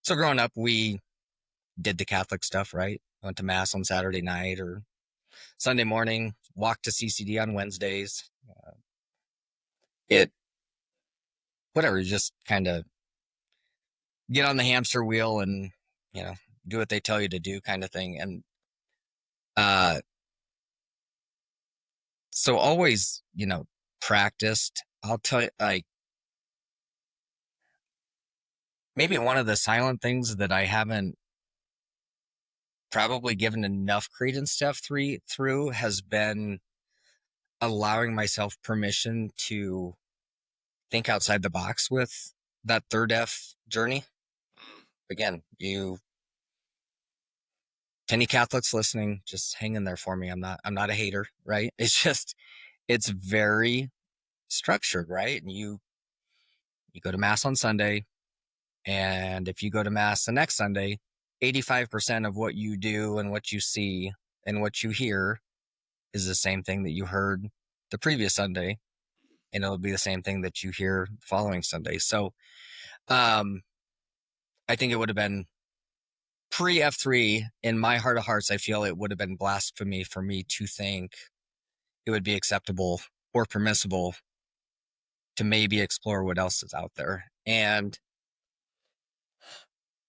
So growing up, we did the Catholic stuff, right? Went to mass on Saturday night or Sunday morning, walked to CCD on Wednesdays. Whatever, just kind of get on the hamster wheel and, do what they tell you to do kind of thing. And, so always, practiced. I'll tell you, like, maybe one of the silent things that I haven't probably given enough credence to F3 through has been allowing myself permission to think outside the box with that third F journey. Again, any Catholics listening, just hang in there for me. I'm not a hater, right? It's very structured, right? And you go to mass on Sunday, and if you go to mass the next Sunday, 85% of what you do and what you see and what you hear is the same thing that you heard the previous Sunday, and it'll be the same thing that you hear the following Sunday. So, I think it would have been pre F3 in my heart of hearts. I feel it would have been blasphemy for me to think it would be acceptable or permissible to maybe explore what else is out there. And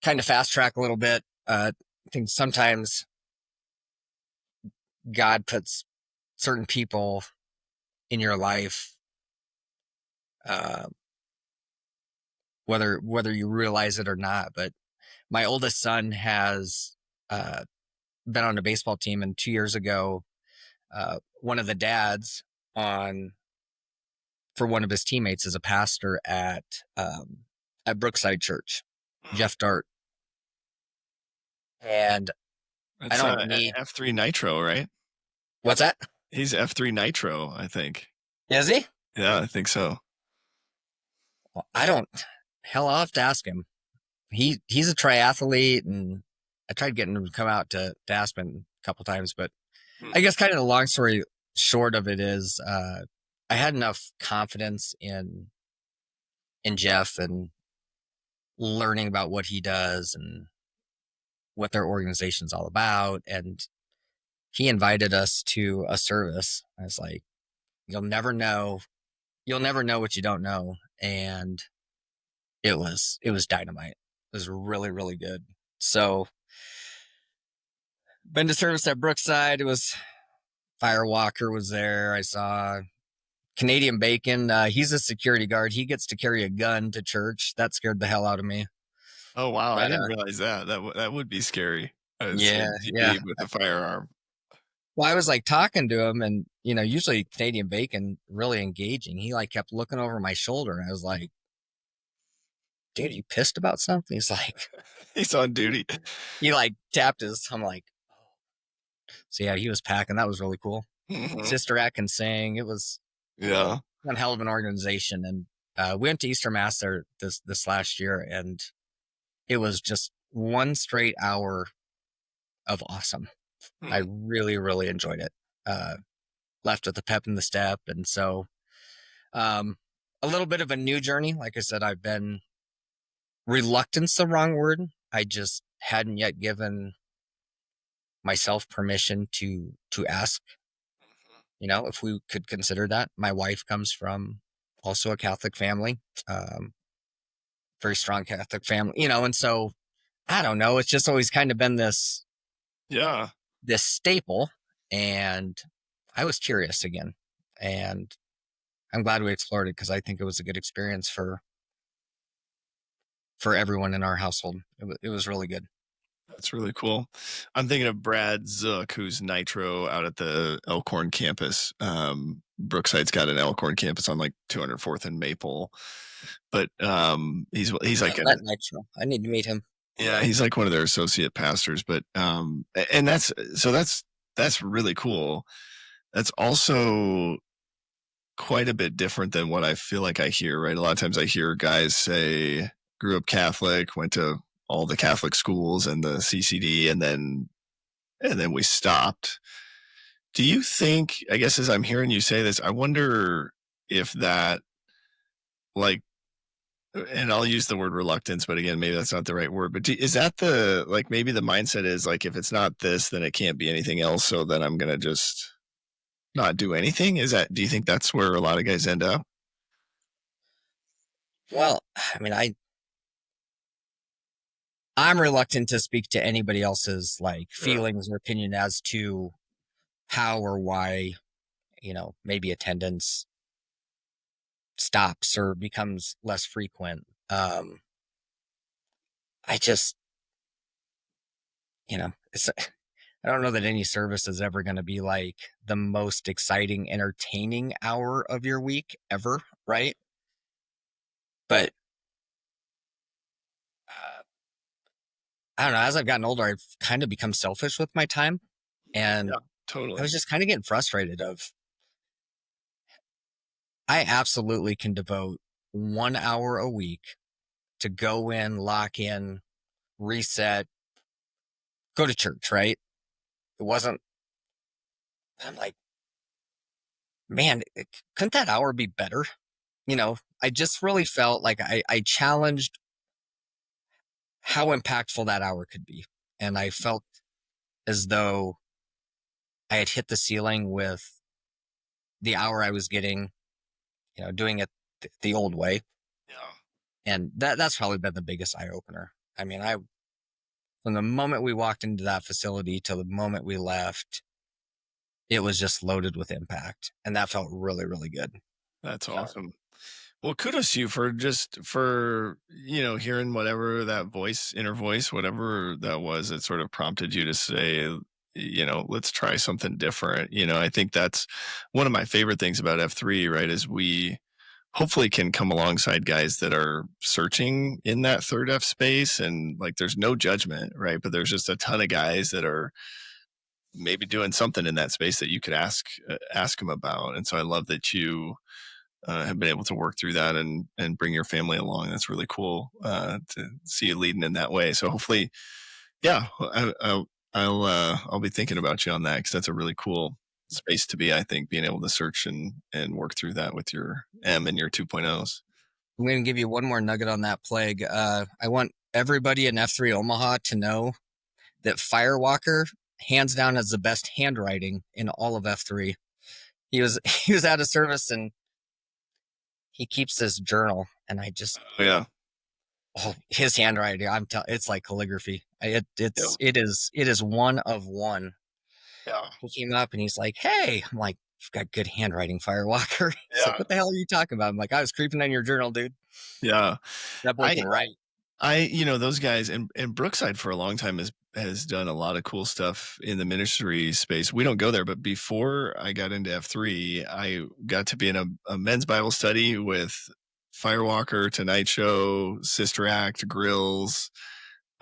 kind of fast track a little bit. I think sometimes God puts certain people in your life, whether you realize it or not. But my oldest son has been on a baseball team, and 2 years ago, one of the dads for one of his teammates is a pastor at Brookside Church, Jeff Dart. And That's I don't need F3 Nitro, right? What's that? He's F3 Nitro, I think. Is he? Yeah, I think so. Well, I'll have to ask him. He's a triathlete, and I tried getting him to come out to Aspen a couple times, but I guess kind of the long story short of it is, I had enough confidence in Jeff and learning about what he does and what their organization's all about. And he invited us to a service. I was like, you'll never know what you don't know. And it was dynamite. It was really, really good. So been to service at Brookside. It was Firewalker was there. I saw Canadian Bacon. He's a security guard. He gets to carry a gun to church. That scared the hell out of me. Oh, wow. But, I didn't realize that. That would be scary. Yeah. With a firearm. Well, I was like talking to him, and usually Canadian Bacon really engaging. He like kept looking over my shoulder, and I was like, "Dude, you pissed about something?" He's like, He's on duty. he like tapped I'm like, oh. So yeah, he was packing. That was really cool. Mhm. Sister Act can sing. It was one hell of an organization, and we went to Easter Mass there this last year, and it was just one straight hour of awesome. I really, really enjoyed it. Left with a pep in the step. And so, a little bit of a new journey. Like I said, I've been reluctance the wrong word. I just hadn't yet given myself permission to ask, if we could consider that. My wife comes from also a Catholic family, very strong Catholic family, and so I don't know. It's just always kind of been Yeah. this staple, and I was curious again, and I'm glad we explored it because I think it was a good experience for everyone in our household. It was really good. That's really cool. I'm thinking of Brad Zook, who's Nitro out at the Elkhorn campus. Brookside's got an Elkhorn campus on like 204th and Maple, but he's like That Nitro. I need to meet him. yeah, he's like one of their associate pastors. But and that's really cool. That's also quite a bit different than what I feel like I hear. Right, a lot of times I hear guys say grew up Catholic, went to all the Catholic schools and the CCD, and then we stopped. Do you think, I guess as I'm hearing you say this, I wonder if that, like, and I'll use the word reluctance, but again, maybe that's not the right word, but is that like, maybe the mindset is like, if it's not this, then it can't be anything else. So then I'm going to just not do anything. Do you think that's where a lot of guys end up? Well, I mean, I'm reluctant to speak to anybody else's feelings or opinion as to how or why, maybe attendance stops or becomes less frequent. I just, it's, I don't know that any service is ever going to be like the most exciting, entertaining hour of your week ever, right? But I don't know. As I've gotten older, I've kind of become selfish with my time, and I Totally. was just kind of getting frustrated. I absolutely can devote 1 hour a week to go in, lock in, reset, go to church, right? It wasn't, I'm like, man, couldn't that hour be better? I just really felt like I challenged how impactful that hour could be. And I felt as though I had hit the ceiling with the hour I was getting, doing it the old way. Yeah. And that's probably been the biggest eye opener. I mean, from the moment we walked into that facility till the moment we left, it was just loaded with impact. And that felt really, really good. That's awesome. Well, kudos to you for hearing whatever that inner voice, whatever that was, that sort of prompted you to say, let's try something different. I think that's one of my favorite things about F3, right? Is we hopefully can come alongside guys that are searching in that third F space, and like, there's no judgment, right? But there's just a ton of guys that are maybe doing something in that space that you could ask them about. And so I love that you have been able to work through that and bring your family along. That's really cool to see you leading in that way. So hopefully, yeah, I'll be thinking about you on that, because that's a really cool space to be. I think being able to search and work through that with your M and your 2.0s. I'm going to give you one more nugget on that plague. I want everybody in F3 Omaha to know that Firewalker, hands down, has the best handwriting in all of F3. He was out of service, and he keeps this journal, and I just, his handwriting, it's like calligraphy. It is one of one. Yeah. He came up and he's like, "Hey," I'm like, "You've got good handwriting, Firewalker." He's like, "What the hell are you talking about?" I'm like, "I was creeping on your journal, dude." Yeah. That boy can write. Those guys, and Brookside for a long time has done a lot of cool stuff in the ministry space. We don't go there, but before I got into F3, I got to be in a men's Bible study with Firewalker, Tonight Show, Sister Act, Grills.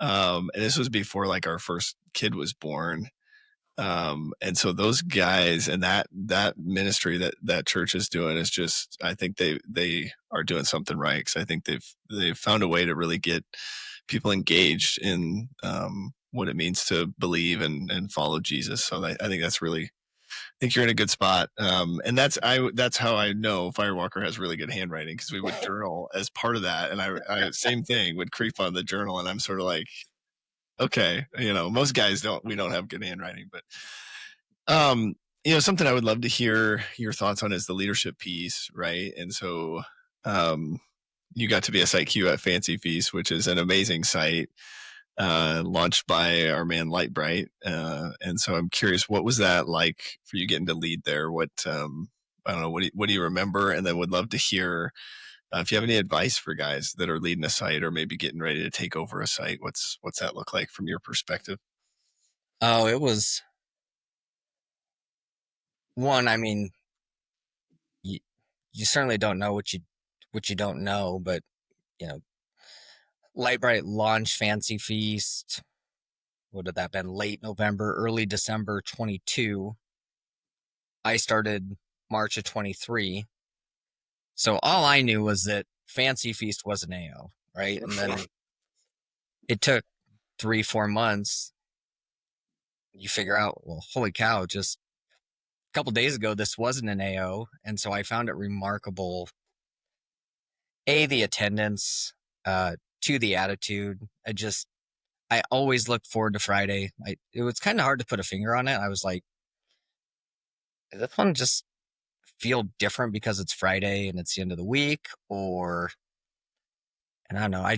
And this was before like our first kid was born. And so those guys and that ministry that church is doing is just, I think they are doing something right. Cause I think they've found a way to really get people engaged in, what it means to believe and follow Jesus. So I think that's really, think you're in a good spot. And that's how I know Firewalker has really good handwriting, because we would journal as part of that, and I same thing, would creep on the journal, and I'm sort of like, okay, most guys we don't have good handwriting, but something I would love to hear your thoughts on is the leadership piece, right? And so you got to be a site Q at Fancy Feast, which is an amazing site, launched by our man Lightbright. And so I'm curious, what was that like for you getting to lead there? What I don't know, what do you remember? And then would love to hear if you have any advice for guys that are leading a site or maybe getting ready to take over a site. What's that look like from your perspective? Oh, it was one. I mean, you certainly don't know what you don't know, but Lightbright launched Fancy Feast. What had that been? Late November, early December 22. I started March of 23. So all I knew was that Fancy Feast was an AO, right? And then it took 3-4 months. You figure out, well, holy cow, just a couple days ago, this wasn't an AO. And so I found it remarkable. The attendance, to the attitude. I always looked forward to Friday. It was kind of hard to put a finger on it. I was like, does this one just feel different because it's Friday and it's the end of the week? And I don't know.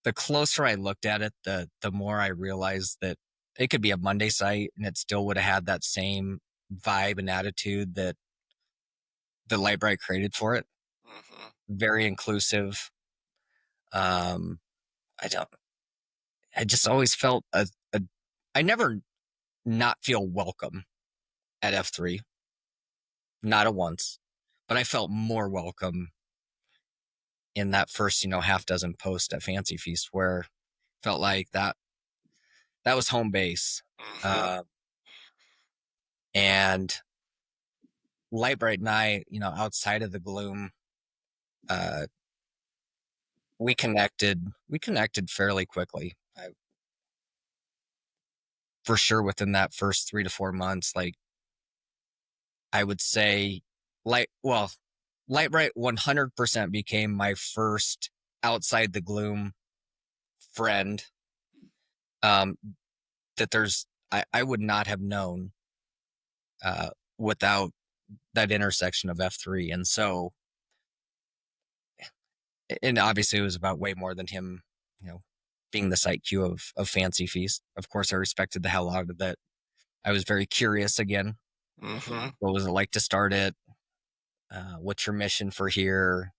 The closer I looked at it, the more I realized that it could be a Monday site and it still would have had that same vibe and attitude that the Lightbright created for it. Mm-hmm. Very inclusive. I just always felt I never not feel welcome at F3, not at once, but I felt more welcome in that first, half dozen posts at Fancy Feast, where felt like that was home base. Mm-hmm. And Lightbright and I, outside of the gloom, we connected fairly quickly. For sure within that first 3 to 4 months, like I would say Lightbright 100% became my first outside the gloom friend. That I would not have known without that intersection of F3. And so, and obviously it was about way more than him, being the site Q of Fancy Feast. Of course, I respected the hell out of that. I was very curious again. Mm-hmm. What was it like to start it? What's your mission for here?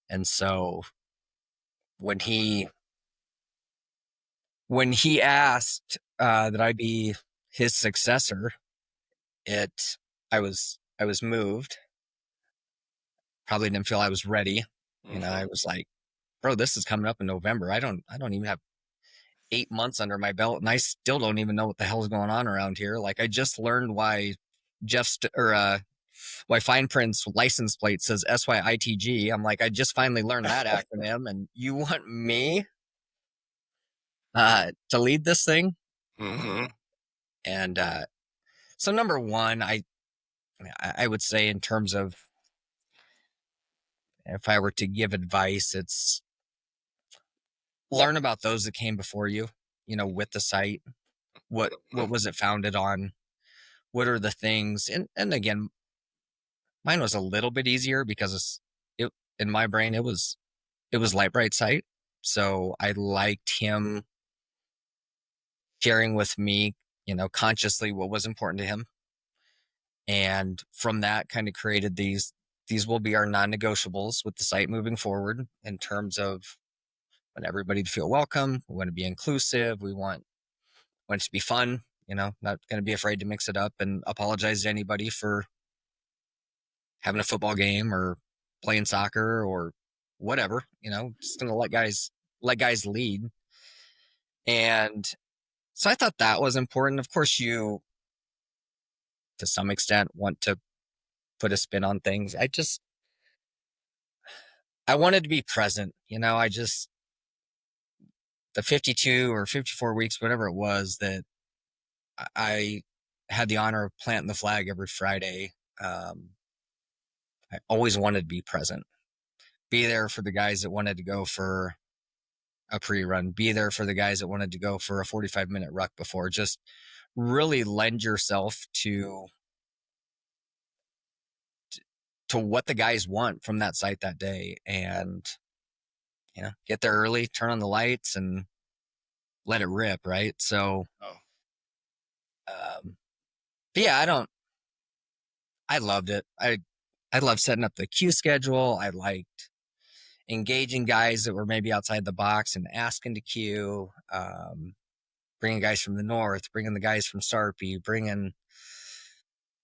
And so when he asked that I be his successor, I was moved. Probably didn't feel I was ready. Mm-hmm. I was like, bro, this is coming up in November. I don't even have 8 months under my belt, and I still don't even know what the hell's going on around here. Like, I just learned why why Fine Print's license plate says SYITG. I'm like, I just finally learned that acronym, and you want me to lead this thing? Mm-hmm. And so number one, I would say, in terms of, if I were to give advice, it's learn about those that came before you, with the site. What was it founded on? What are the things? And again, mine was a little bit easier because in my brain, it was Lightbright site. So I liked him sharing with me, consciously what was important to him. And from that, kind of created these will be our non-negotiables with the site moving forward, in terms of, want everybody to feel welcome. We want to be inclusive. We want it to be fun, not going to be afraid to mix it up, and apologize to anybody for having a football game or playing soccer or whatever, just going to let guys lead. And so I thought that was important. Of course, you, to some extent, want to put a spin on things. I wanted to be present, the 52 or 54 weeks, whatever it was, that I had the honor of planting the flag every Friday. I always wanted to be present, be there for the guys that wanted to go for a pre-run, be there for the guys that wanted to go for a 45-minute ruck before. Just really lend yourself to what the guys want from that site that day, and get there early, turn on the lights, and let it rip, right? So, but yeah, I loved it. I loved setting up the queue schedule. I liked engaging guys that were maybe outside the box and asking to queue, bringing guys from the north, bringing the guys from Sarpy, bringing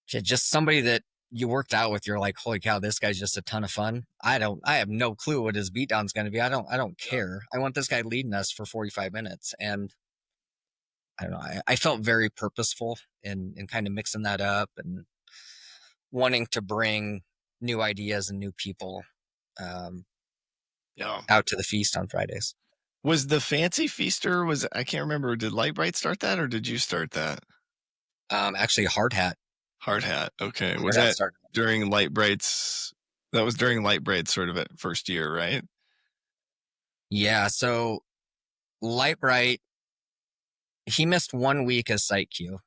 just somebody that you worked out with. You're like, holy cow, this guy's just a ton of fun. I have no clue what his beatdown's going to be. I don't care. I want this guy leading us for 45 minutes. And I don't know. I felt very purposeful in kind of mixing that up and wanting to bring new ideas and new people out to the feast on Fridays. Was the Fancy Feaster, I can't remember, did Light Bright start that or did you start that? Actually, Hard Hat. Hard Hat. Okay. Was Hat that started. during Light Bright's? That was during Light Bright's sort of at first year, right? Yeah. So Light Bright, he missed 1 week as site queue.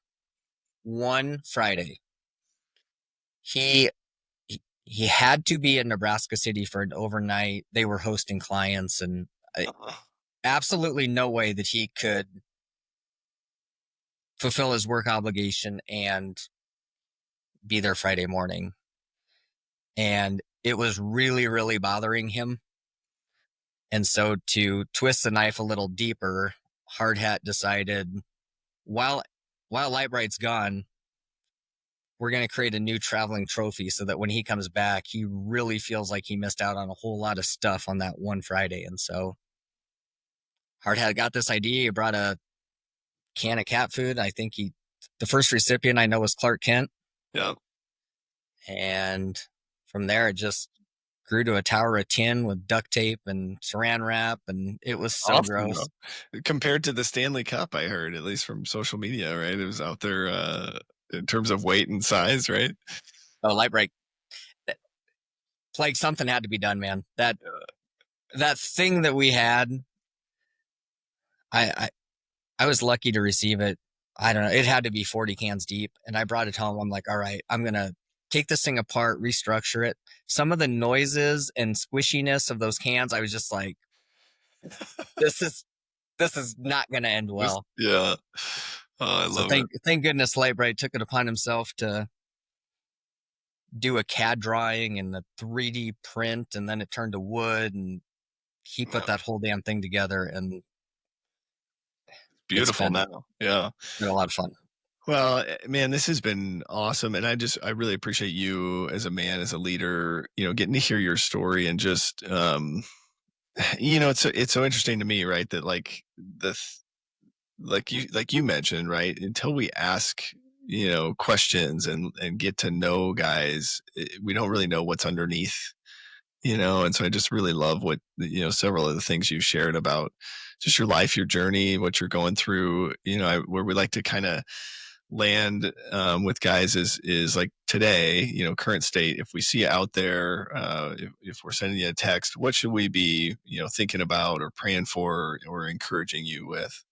One Friday. He had to be in Nebraska City for an overnight. They were hosting clients, and absolutely no way that he could fulfill his work obligation and be there Friday morning. And it was really, really bothering him. And so to twist the knife a little deeper, Hard Hat decided, while Light Bright's gone, we're going to create a new traveling trophy so that when he comes back, he really feels like he missed out on a whole lot of stuff on that one Friday. And so Hard Hat got this idea. He brought a can of cat food. I think the first recipient I know was Clark Kent. Yep. And from there, it just grew to a tower of tin with duct tape and saran wrap, and it was so Awesome, gross. though. Compared to the Stanley Cup, I heard, at least from social media, right? It was out there in terms of weight and size, right? Oh, Light Bright. Like something had to be done, man. That thing that we had, I was lucky to receive it. I don't know. It had to be 40 cans deep, and I brought it home. I'm like, all right, I'm gonna take this thing apart, restructure it. Some of the noises and squishiness of those cans, I was just like, this is not gonna end well. Yeah. Oh, I love it. Thank goodness Light Bright took it upon himself to do a CAD drawing and the 3D print, and then it turned to wood, and he put that whole damn thing together, and beautiful now. Yeah. It's been a lot of fun. Well, man, this has been awesome. And I really appreciate you as a man, as a leader, getting to hear your story and just, it's so interesting to me, right? That like you mentioned, right? Until we ask, questions and get to know guys, we don't really know what's underneath, and so I just really love what, several of the things you shared about just your life, your journey, what you're going through, where we like to kind of land with guys is like today, current state. If we see you out there, if we're sending you a text, what should we be, thinking about or praying for or encouraging you with?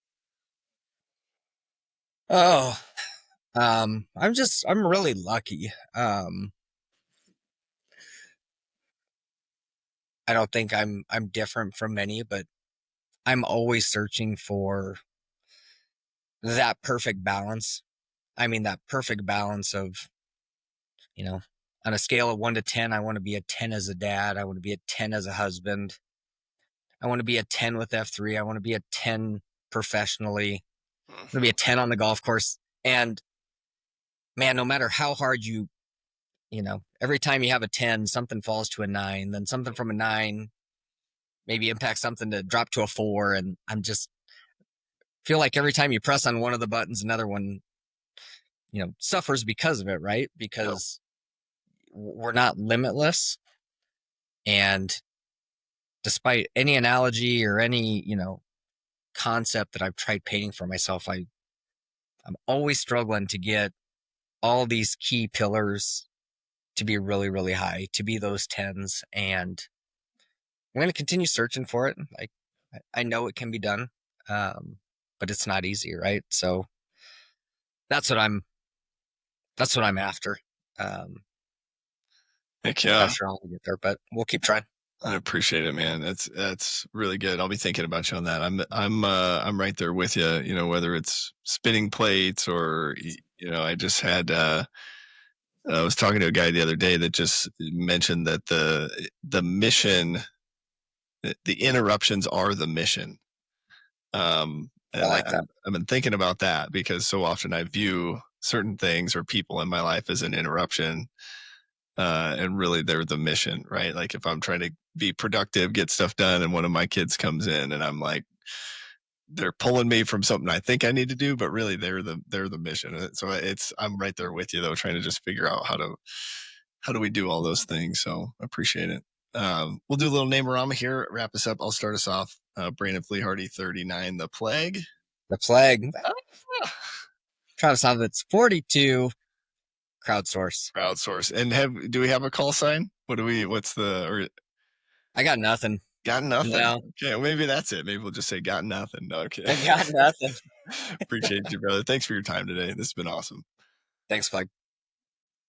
Oh, I'm really lucky. I don't think I'm different from many, but I'm always searching for that perfect balance. I mean, that perfect balance of, on a scale of 1 to 10, I want to be a 10 as a dad. I want to be a 10 as a husband. I want to be a 10 with F3. I want to be a 10 professionally. I want to be a 10 on the golf course. And man, no matter how hard every time you have a 10, something falls to a 9, then something from a 9 maybe impacts something to drop to a 4. And I'm just feel like every time you press on one of the buttons, another one, suffers because of it, right? Because we're not limitless. And despite any analogy or any, concept that I've tried painting for myself, I'm always struggling to get all these key pillars to be really, really high, to be those 10s. And I'm going to continue searching for it. Like, I know it can be done, but it's not easy, right? So that's what I'm after. Heck yeah. Not sure how to get there, but we'll keep trying. I appreciate it, man. That's really good. I'll be thinking about you on that. I'm right there with you. You know, whether it's spinning plates or I just had. I was talking to a guy the other day that just mentioned that the mission, the interruptions are the mission. And I like that. I've been thinking about that because so often I view certain things or people in my life as an interruption. And really they're the mission, right? Like if I'm trying to be productive, get stuff done, and one of my kids comes in and I'm like, they're pulling me from something I think I need to do, but really they're the mission. So I'm right there with you though, trying to just figure out how do we do all those things. So I appreciate it. We'll do a little name-orama here, wrap us up. I'll start us off. Brandon Fleehardy, 39, The Plague. The Plague. Trying to solve it's 42. Crowdsource. Crowdsource. And do we have a call sign? I got nothing. Got nothing. No. Okay, well, maybe that's it. Maybe we'll just say got nothing. No, okay. I got nothing. Appreciate you, brother. Thanks for your time today. This has been awesome. Thanks, Plug.